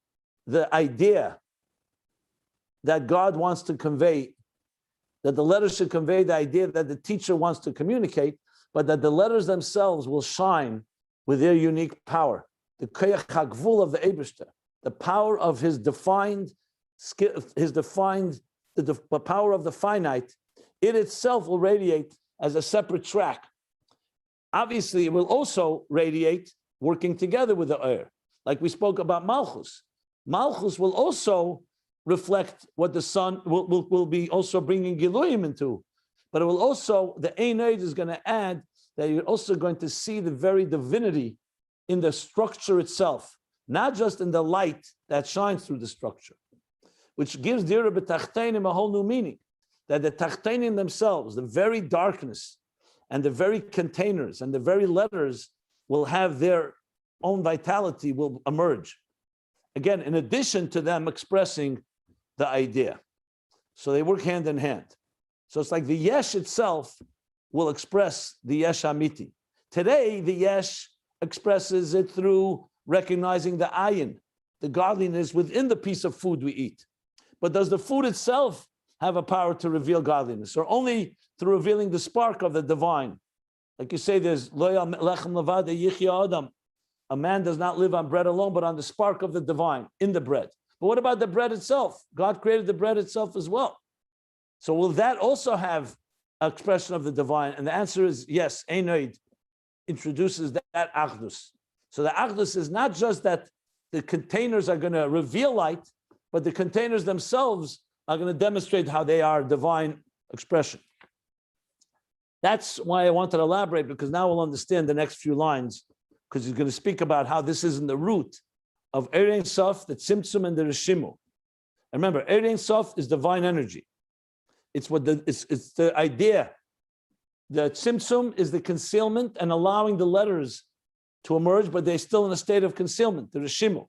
the idea that God wants to convey, that the letters should convey the idea that the teacher wants to communicate, but that the letters themselves will shine with their unique power. The koyach hagvul of the Eibishter, the power of his defined, the power of the finite, it itself will radiate as a separate track. Obviously, it will also radiate working together with the Ayr. Like we spoke about Malchus. Malchus will also reflect what the sun will be also bringing Giluyim into. But it will also, the Ein is going to add that you're also going to see the very divinity in the structure itself, not just in the light that shines through the structure, which gives Dira b'Tachteinim a whole new meaning, that the Tachteinim themselves, the very darkness and the very containers and the very letters will have their own vitality, will emerge. Again, in addition to them expressing the idea. So they work hand in hand. So it's like the yesh itself will express the yesh amiti. Today, the yesh expresses it through recognizing the ayin, the godliness within the piece of food we eat. But does the food itself have a power to reveal godliness, or only through revealing the spark of the divine? Like you say, there's lo lechem levad yichya adam. A man does not live on bread alone, but on the spark of the divine in the bread. But what about the bread itself? God created the bread itself as well. So will that also have expression of the divine? And the answer is yes. Einoid introduces that achdus. So the achdus is not just that the containers are going to reveal light, but the containers themselves are going to demonstrate how they are divine expression. That's why I wanted to elaborate, because now we'll understand the next few lines, because he's going to speak about how this is in the root of Ein Sof, the Tzimtzum, and the Rishimu. And remember, Ein Sof is divine energy. It's the idea. The Tzimtzum is the concealment and allowing the letters to emerge, but they're still in a state of concealment, the Rishimu.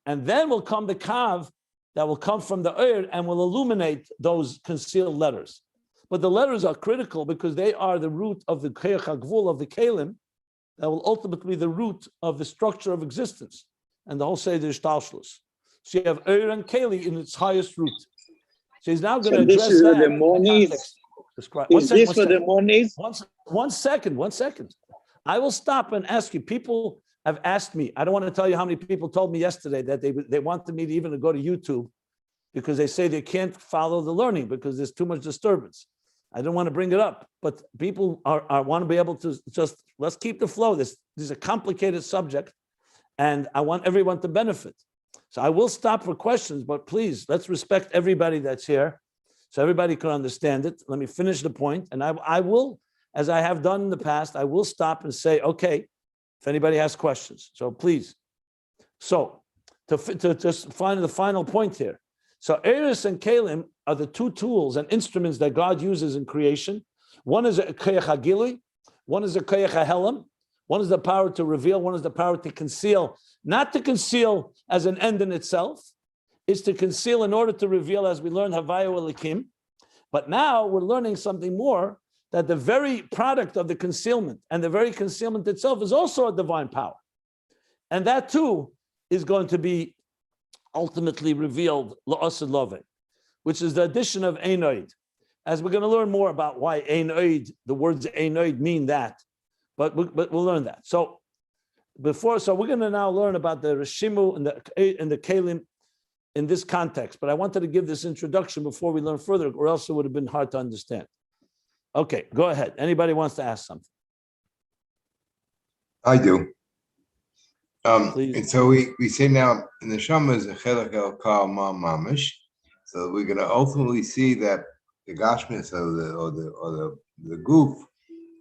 And then will come the Kav that will come from the Eir and will illuminate those concealed letters. But the letters are critical because they are the root of the Keyach HaGvul of the Kalim that will ultimately be the root of the structure of existence and the whole Seder Shtalshlus. So you have Eir and Keli in its highest root. So he's now going to address this is that the in monies. context. Is this for the monies? One second. I will stop and ask you. People have asked me. I don't want to tell you how many people told me yesterday that they wanted me to even to go to YouTube because they say they can't follow the learning because there's too much disturbance. I don't want to bring it up, but people are want to be able to just, let's keep the flow. This is a complicated subject, and I want everyone to benefit. So I will stop for questions, but please, let's respect everybody that's here so everybody can understand it. Let me finish the point, and I will, as I have done in the past, I will stop and say, okay, if anybody has questions. So please. So to just find the final point here. So Eris and Kalim are the two tools and instruments that God uses in creation. One is a Keyach HaGilui, one is a Keyach HaHelam, one is the power to reveal, one is the power to conceal. Not to conceal as an end in itself, is to conceal in order to reveal, as we learned Havayu Elikim. But now we're learning something more, that the very product of the concealment and the very concealment itself is also a divine power. And that too is going to be ultimately revealed, La'asad Love, which is the addition of Einoid. As we're going to learn more about why Einoid, the words Einoid mean that, but we'll learn that. So we're going to now learn about the Rishimu and the Kalim in this context. But I wanted to give this introduction before we learn further, or else it would have been hard to understand. Okay, go ahead. Anybody wants to ask something? I do. Please. And so we say now in the Neshama is a Chelek El Kal Ma Mamish. So we're going to ultimately see that the Gashmis or the goof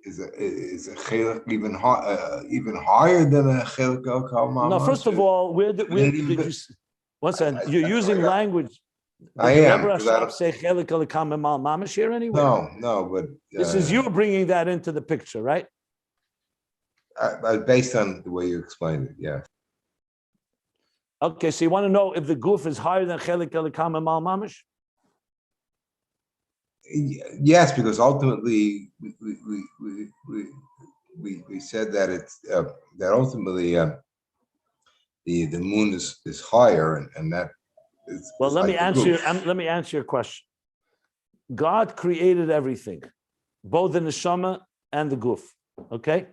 is a Chelek even higher than a Chelek El Kal Ma Mamish. No, first of all, where did you? Once again, you're using language. I am. Did Rebbe say Chelek Elikam Emal Mamish here anywhere? No, but this is you bringing that into the picture, right? Based on the way you explained it, yeah. Okay, so you want to know if the goof is higher than Chelek Elikam Emal Mamish? Yes, because ultimately we said that it's that ultimately the moon is higher, and that is. Well, let me answer your question. God created everything, both the neshama and the goof. Okay,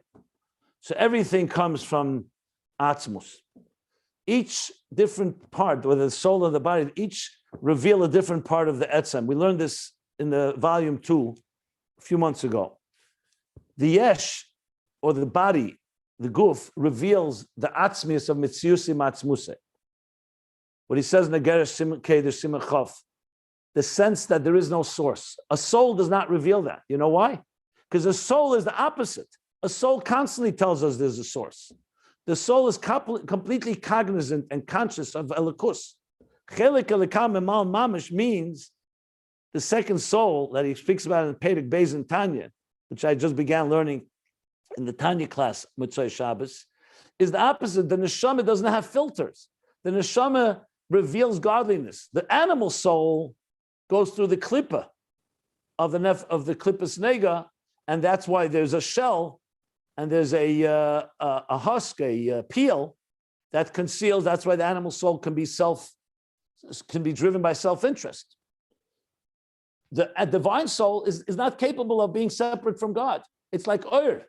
so everything comes from Atzmus. Each different part, whether the soul or the body, each reveal a different part of the etzem. We learned this in the volume 2 a few months ago. The yesh, or the body, the goof, reveals the atzmius of mitziusim atzmuse. What he says in the Geresh Keder Simachov, the sense that there is no source. A soul does not reveal that. You know why? Because a soul is the opposite. A soul constantly tells us there's a source. The soul is completely cognizant and conscious of Elikus. Chelek Elikam Emal Mamish means the second soul that he speaks about in Perek Beis and Tanya, which I just began learning in the Tanya class, Motzei Shabbos, is the opposite. The neshama doesn't have filters. The neshama reveals godliness. The animal soul goes through the klippa of the klippas nega, and that's why there's a shell and there's a husk, a peel that conceals. That's why the animal soul can be driven by self-interest. A divine soul is not capable of being separate from God. It's like oil.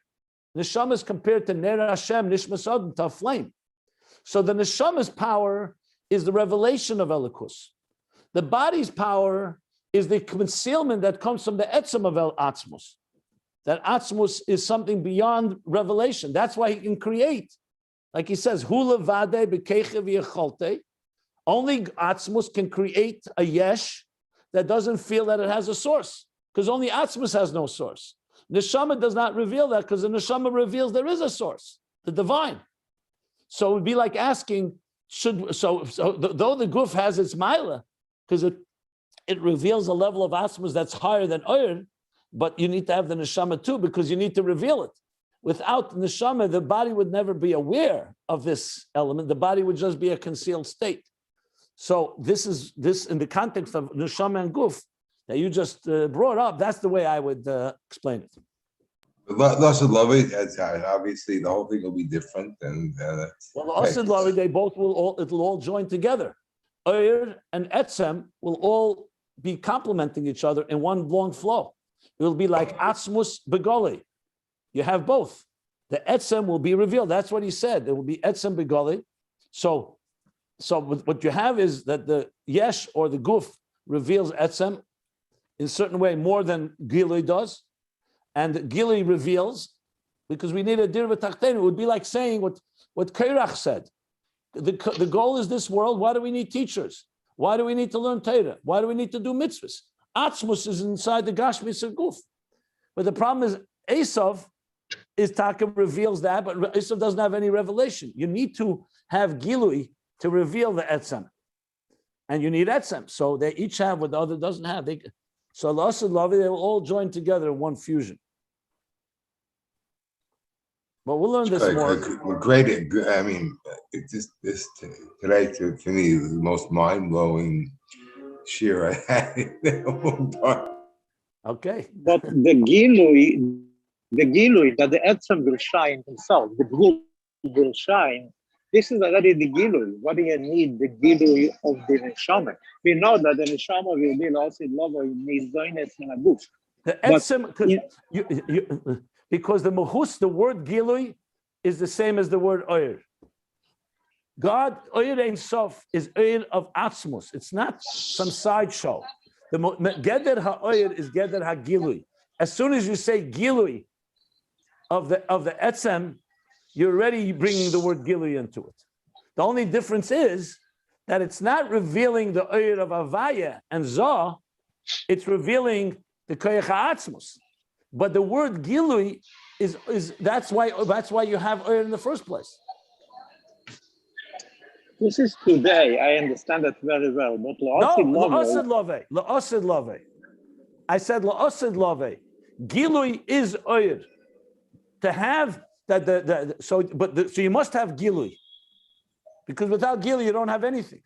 Neshama is compared to Ner Hashem, Nishmas Adam, to a flame. So the neshama's power is the revelation of Elikus. The body's power is the concealment that comes from the etzem of El Atzmus. That Atzmus is something beyond revelation. That's why he can create. Like he says, Hula Vade Bekeche V'Yecholte. Only Atzmus can create a yesh that doesn't feel that it has a source, because only Atzmus has no source. Neshama does not reveal that, because the Neshama reveals there is a source, the divine. So it would be like asking, though the Guf has its Maila, because it reveals a level of Atzmus that's higher than Oyer, but you need to have the Neshama too, because you need to reveal it. Without the Neshama, the body would never be aware of this element. The body would just be a concealed state. So this in the context of Neshama and Guf that you just brought up. That's the way I would explain it. Loss of love, obviously the whole thing will be different. And well, the Asid Lavi, they both it'll all join together. Oyer and Etzem will all be complementing each other in one long flow. It will be like Atzmus Begoli. You have both. The Etzem will be revealed. That's what he said. There will be Etzem Begoli. So what you have is that the Yesh or the Guf reveals Etzem in a certain way more than Gilui does. And Gilui reveals, because we need a dir v'tachtein. It would be like saying what Kairach said. The goal is this world. Why do we need teachers? Why do we need to learn Torah? Why do we need to do mitzvahs? Atzmus is inside the Gashmis of Guf. But the problem is Esav is Taka reveals that, but Esav doesn't have any revelation. You need to have Gilui to reveal the Etzem. And you need Etzem. So they each have what the other doesn't have. So L'Asad Lavi, they will all join together in one fusion. But we'll learn this more. Great. I mean, this today to me is the most mind-blowing shiur I had in a long time. Okay. But the Gilui that the Etzem will shine himself, the Gul will shine. This is already the Gilui. What do you need the Gilui of the Neshama? We know that the Neshama will be lost in love in his zoiness in a book. The Etzem, because the Mahus, the word Gilui, is the same as the word Oyer. God, Oyer Ein Sof, is Oyer of Atzmus. It's not some sideshow. The Geder HaOyer is Geder HaGilui. As soon as you say Gilui of the Etzem, you're already bringing the word Gilui into it. The only difference is that it's not revealing the Oyer of Avaya and Zah, it's revealing the Koyach HaAtzmus. But the word Gilui is that's why you have Oyer in the first place. This is today. I understand that very well. But L'Asad Lave. I said L'Asad Lave. Gilui is Oyer. To have that so you must have Gilui. Because without Gilui you don't have anything.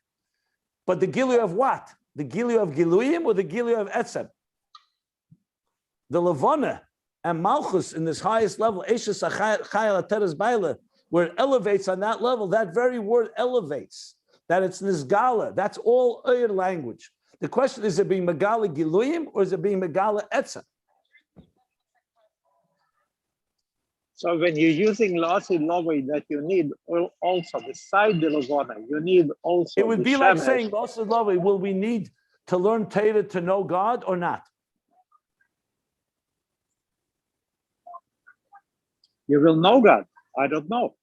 But the Gilui of what? The Gilui of Giluyim or the Gilui of Etzem? The Levana and Malchus in this highest level, Eshes Achayel Ateres Baila, where it elevates on that level, that very word elevates, that it's Nizgala. That's all Oyer language. The question is it being Megala Giluyim or is it being Megala Etzem? So when you're using L'Asad Lavi, that you need also beside the Levana, you need also. It would be like saying L'Asad Lavi, will we need to learn Torah to know God or not? You will know God. I don't know.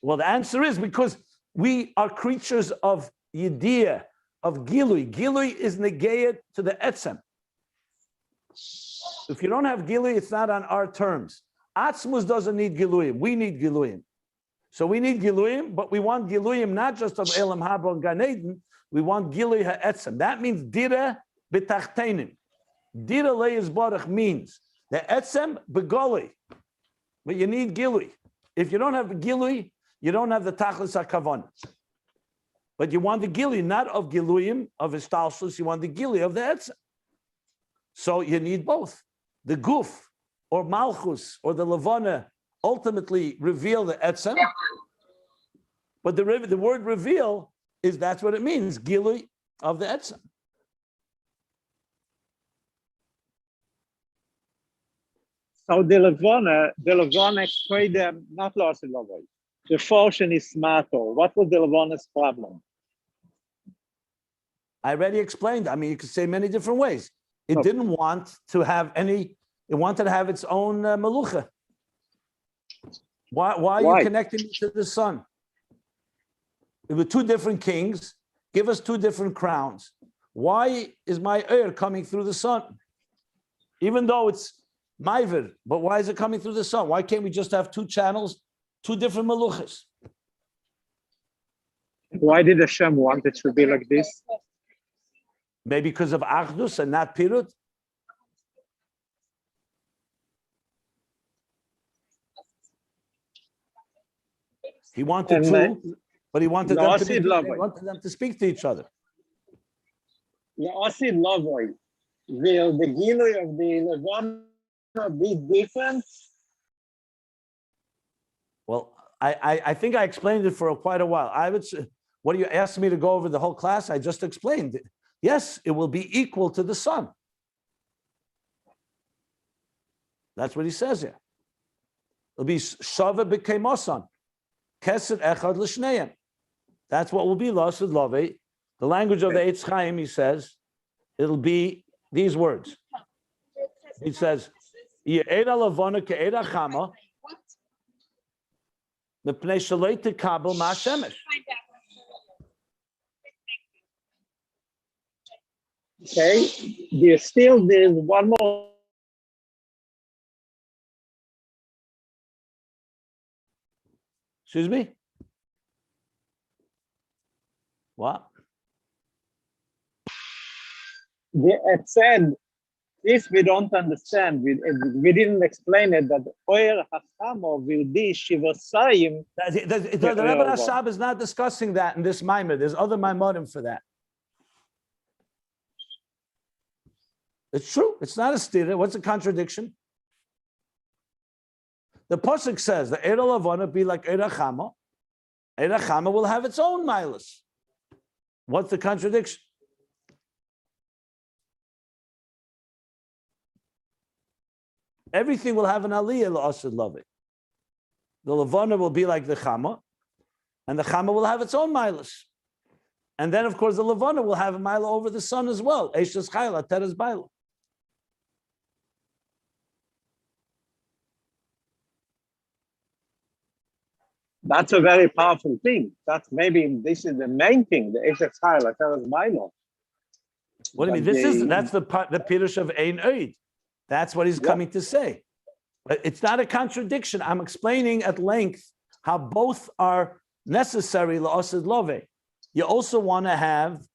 Well, the answer is because we are creatures of Yediyah, of Gilui. Gilui is negayed to the Etzem. If you don't have Gilui, it's not on our terms. Atzmus doesn't need Giluyim. We need Giluyim. So we need Giluyim, but we want Giluyim not just of Elam Haba and Gan Eden. We want Gilui ha'etzem. That means Dira b'tachtenim. Dira le'ez barach means the Etzem begoli. But you need Gilui. If you don't have the Gilui, you don't have the Tachlis HaKavan. But you want the Gilui, not of Giluyim, of Istalshus, you want the Gilui of the Etzem. So you need both. The Guf, or Malchus, or the Levana, ultimately reveal the Etzem. But the word reveal is, that's what it means, Gilui of the Etzem. So the Levana explained them not L'Asad Lavi. The fortune is smarter. What was the Levana's problem? I already explained. I mean, you could say many different ways. It didn't want to have any, it wanted to have its own melucha. Why are you connecting me to the sun? There were two different kings. Give us two different crowns. Why is my air coming through the sun? Even though it's ma'ivir, but why is it coming through the sun? Why can't we just have two channels, two different meluchas? Why did Hashem want it to be like this? Maybe because of achdus and not pirut. He wanted two, but he wanted them to speak to each other. Will the Gilui of the Levana be different? Well, I think I explained it for quite a while. I would say, what do you ask me to go over the whole class? I just explained it. Yes, it will be equal to the sun. That's what he says here. It'll be shava b'kemosan, keser echad l'shneiim. That's what will be l'asud lovei. The language of the Eitz Chaim, he says, it'll be these words. He says, "Ye'era lavona ke'era chama, mepnei shalei tekabel ma'ashemesh." Okay, there's one more. Excuse me? What? It said, if we don't understand, we didn't explain it, that Oyer Hachamo will be Shivasayim. The Rebbe Rashab is not discussing that in this Maimer. There's other Maimorim for that. It's true. It's not a stira. What's the contradiction? The pasuk says the Eira Lavana be like Eira Chama. Eira Chama will have its own milas. What's the contradiction? Everything will have an aliyah l'asud lovei. The Lavana will be like the Chama, and the Chama will have its own milas. And then, of course, the Lavana will have a mila over the sun as well. Eishes chayla, teres baila. That's a very powerful thing. That's maybe this is the main thing. The Eishes chayla, teres baila. What do you mean? That's the pirush of Ein Oid. That's what he's coming to say. But it's not a contradiction. I'm explaining at length how both are necessary l'asud lovei. You also want to have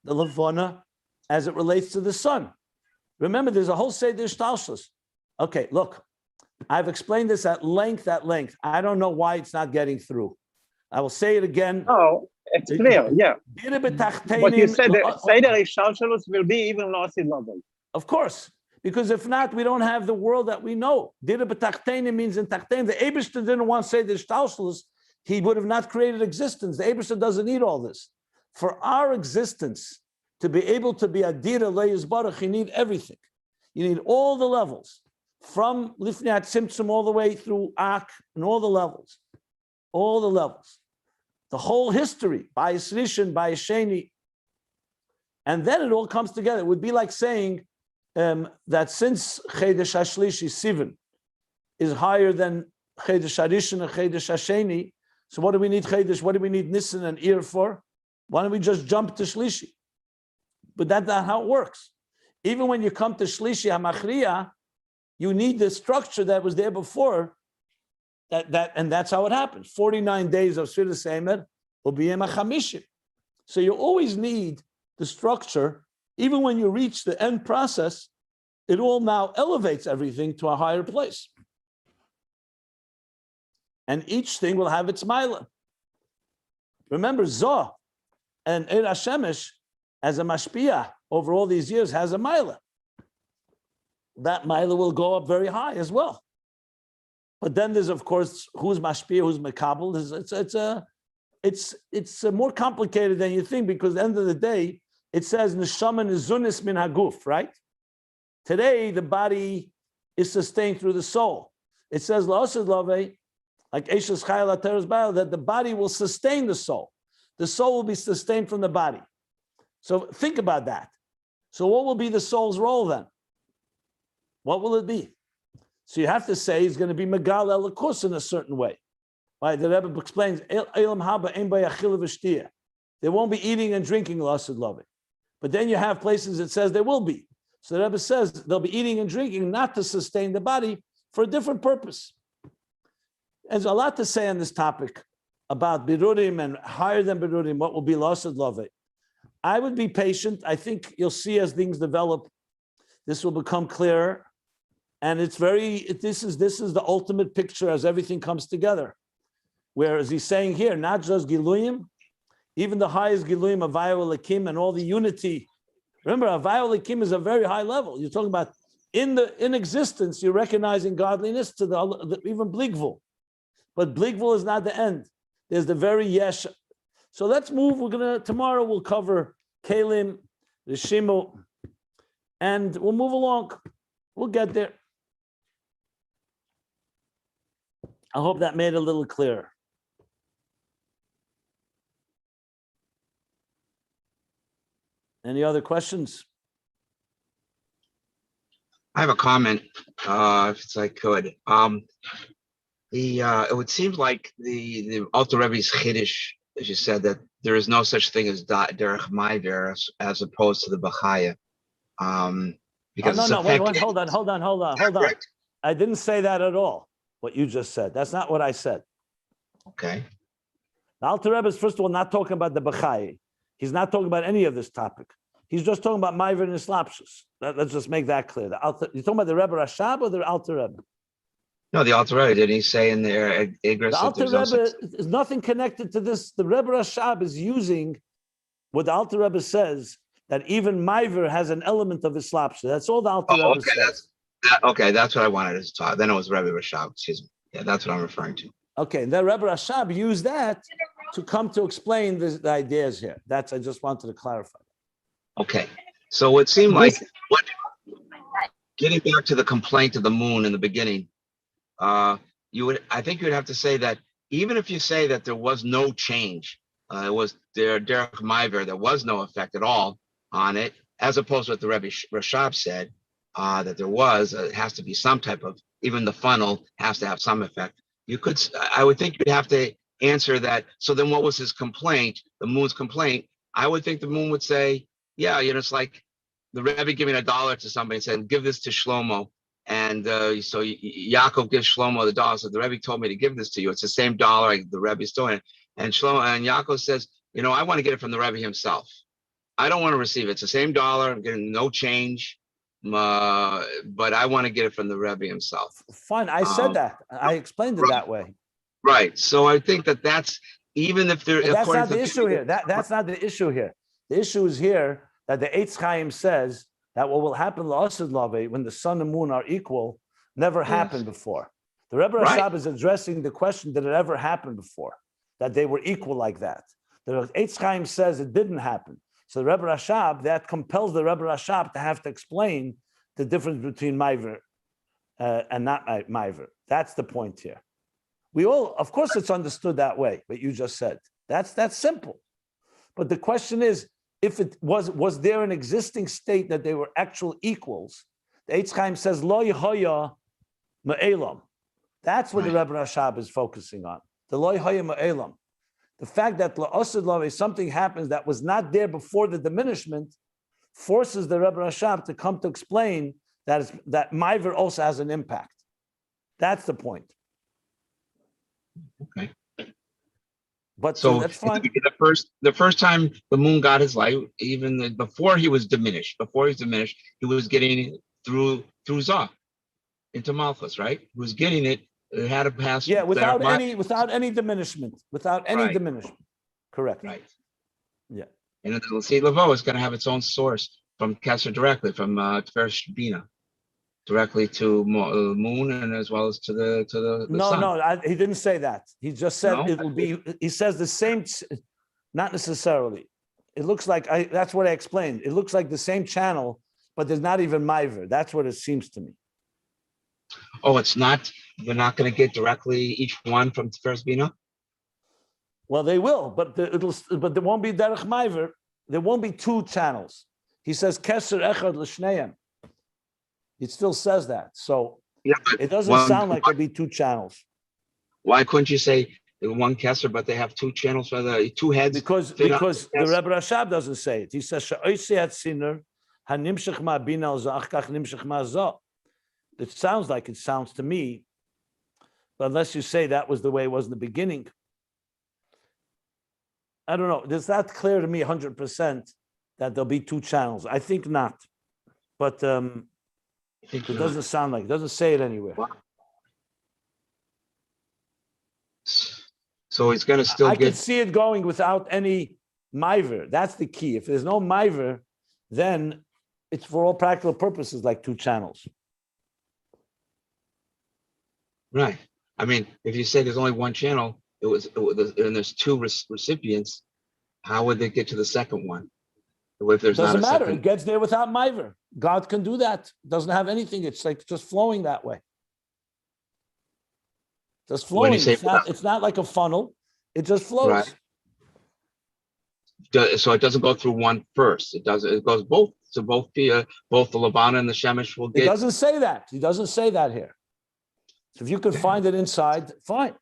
the levana as it relates to the sun. Remember, there's a whole seder shtalshus. Okay, look, I've explained this at length. I don't know why it's not getting through. I will say it again. Oh, it's clear, yeah. But you said that seder shtalshus will be even l'asud lovei. Of course. Because if not, we don't have the world that we know. Dira b'tachtenim means in tachtenim. The Eibishter didn't want to say the shtalshus. He would have not created existence. The Eibishter doesn't need all this. For our existence to be able to be adira le'yis baruch, you need everything. You need all the levels, from lifnei tzimtzum all the way through ak, and all the levels, the whole history, by Rishon, by Sheni, and then it all comes together. It would be like saying that since Chedesh Hashlishi Sivan is higher than Chedesh Harishon and Chedesh Hasheni, so what do we need Chedesh? What do we need Nisan and Iyar for? Why don't we just jump to Shlishi? But that's not how it works. Even when you come to Shlishi HaMachriya, you need the structure that was there before. And that's how it happens. 49 days of Sfiras Eimer will be Yom HaChamishim. So you always need the structure. Even when you reach the end process, it all now elevates everything to a higher place. And each thing will have its mila. Remember, Zoh and Eir HaShemesh, as a mashpia over all these years, has a mila. That mila will go up very high as well. But then there's, of course, who's mashpia, who's mekabel. It's more complicated than you think, because at the end of the day, it says neshama nizunis min haguf, right? Today, the body is sustained through the soul. It says la'asud lovei, like Eishes chayla teres baila, that the body will sustain the soul. The soul will be sustained from the body. So think about that. So what will be the soul's role then? What will it be? So you have to say he's going to be Megal Elikus in a certain way. Right? The Rebbe explains, Elam haba ein ba yachil v'shtia. They won't be eating and drinking l'asud loving. But then you have places that says there will be. So the Rebbe says they'll be eating and drinking not to sustain the body, for a different purpose. There's a lot to say on this topic about birurim and higher than birurim, what will be l'asud loving. I would be patient. I think you'll see as things develop, this will become clearer. And it's this is the ultimate picture as everything comes together. Whereas he's saying here, not just Giluyim, even the highest Giluyim of Avaya Elikim and all the unity. Remember, Avaya Elikim is a very high level. You're talking about in existence, you're recognizing godliness to the even Bligvul. But Bligvul is not the end. There's the very Yesh. So let's move. Tomorrow we'll cover Kalim, Rishimu, and we'll move along. We'll get there. I hope that made it a little clearer. Any other questions? I have a comment, if I could. It would seem like the Alter Rebbe's Chiddush, as you said, that there is no such thing as Derech Maiver as opposed to the Bachaya. Because wait, hold on. I didn't say that at all. What you just said. That's not what I said. Okay. The Alter Rebbe is, first of all, not talking about the Bachai. He's not talking about any of this topic. He's just talking about Maiver and Islapshus. Let's just make that clear. You're talking about the Rebbe Rashab or the Alter Rebbe? No, the Alter Rebbe, didn't he say in there? The Alter Rebbe is nothing connected to this. The Rebbe Rashab is using what the Alter Rebbe says, that even Maiver has an element of Islapshus. That's all the Alter Rebbe says. That's what I wanted to talk. Then it was Rebbe Rashab, excuse me. Yeah, that's what I'm referring to. Okay, and then Rebbe Rashab used that to come to explain the ideas here. I just wanted to clarify. Okay, so it seemed getting back to the complaint of the moon in the beginning, I think you would have to say that even if you say that there was no change, it was Derech Maiver, there was no effect at all on it, as opposed to what the Rebbe Rashab said, that there was, it has to be some type of, even the funnel has to have some effect. I would think you'd have to answer that. So then what was his complaint, the moon's complaint? I would think the moon would say, yeah, it's like the Rebbe giving $1 to somebody and saying, give this to Shlomo. And so Yaakov gives Shlomo the dollar. So the Rebbe told me to give this to you. It's the same dollar the Rebbe's doing it. And Yaakov says, I want to get it from the Rebbe himself. I don't want to receive it. It's the same dollar. I'm getting no change. But I want to get it from the Rebbe himself. Fine. I said that. I explained it that way. Right. So I think that's even if there. That's not the issue here. That's not the issue here. The issue is here that the Eitz Chaim says that what will happen l'asud lave when the sun and moon are equal never happened before. The Rebbe Rashab is addressing the question: did it ever happen before that they were equal like that? The Eitz Chaim says it didn't happen. So the Rebbe Rashab, that compels the Rebbe Rashab to have to explain the difference between Maiver and not Maiver. That's the point here. Of course, it's understood that way. What you just said. That's simple. But the question is, if it was there an existing state that they were actual equals? The Eitz Chaim says lo yihaya ma'elam. That's what the Rebbe Rashab is focusing on. The lo yihaya ma'elam. The fact that la'asud lave, something happens that was not there before the diminishment, forces the Rebbe Rashab to come to explain that Maiver also has an impact. That's the point. Okay. But so that's fine. The first time the moon got his light, even before he was diminished, he was getting it through Zah into Malchus, right? He was getting it. It had to pass. Yeah, without any diminishment. Correct. Right. Yeah. And the L'Seid Lavo is going to have its own source from Kesser directly, from Tiferes Bina, directly to moon and as well as to the sun. No, he didn't say that. He just said it will be. He says the same, not necessarily. It looks like that's what I explained. It looks like the same channel, but there's not even Maiver. That's what it seems to me. Oh, it's not. They're not going to get directly each one from Tiferes Bina. Well, they will, but there won't be derech Maiver. there won't be two channels. He says keser echad l'shneim. It still says that. So Yeah, but it doesn't sound like there'll be two channels. why couldn't you say one kesser, but they have two channels for the two heads? Because fit on the kesser? Rebbe Rashab doesn't say it. He says she'oisei sinner hanimshach ma'bina al zah kach nimshach ma'zah. It sounds like it sounds to me, but unless you say that was the way it was in the beginning, I don't know. It's not clear to me 100% that there'll be two channels. I think not, but it doesn't sound like it. Doesn't say it anywhere. Wow. So it's going to still I get. could see it going without any miver. That's the key. If there's no miver, then it's for all practical purposes like two channels. Right. I mean, if you say there's only one channel, and there's two recipients, how would they get to the second one? If there's Doesn't not a matter. second. It gets there without miver. God can do that. Doesn't have anything. It's like just flowing that way. Just When flowing. you say It's not like a funnel. It just flows. Right. So it doesn't go through one first. It does. It goes both. So both the Labana and the Shemesh will It get. doesn't say that. He doesn't say that here. So if you could find it inside, fine.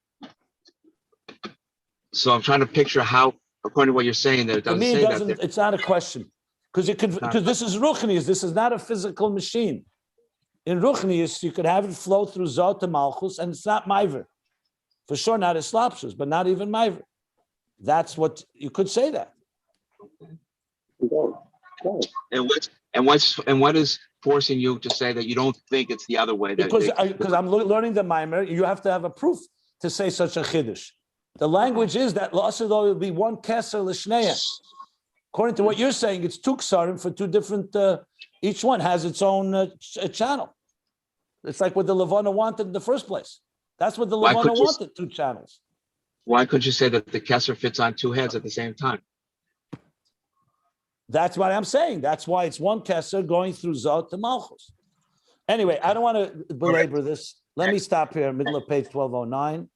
So I'm trying to picture how, according to what you're saying, that it To doesn't me, say it that. doesn't. It's not a question because this is ruchnius. This is not a physical machine. In ruchnius, you could have it flow through Zot to Malchus, and it's not maiver. For sure, not Islapshus, but not even maiver. That's what you could say that. And what is forcing you to say that you don't think it's the other way? Because I'm learning the maimer, you have to have a proof to say such a chiddush. The language is that l'asado will be one keser l'shneya. According to what you're saying, it's two ksarim for two different. Each one has its own channel. It's like what the Levana wanted in the first place. That's what the Levana wanted, two channels. Why couldn't you say that the kesser fits on two heads at the same time? That's what I'm saying. That's why it's one keser going through Zot to Malchus. Anyway, I don't want to belabor this. Let me stop here, middle of page 1209.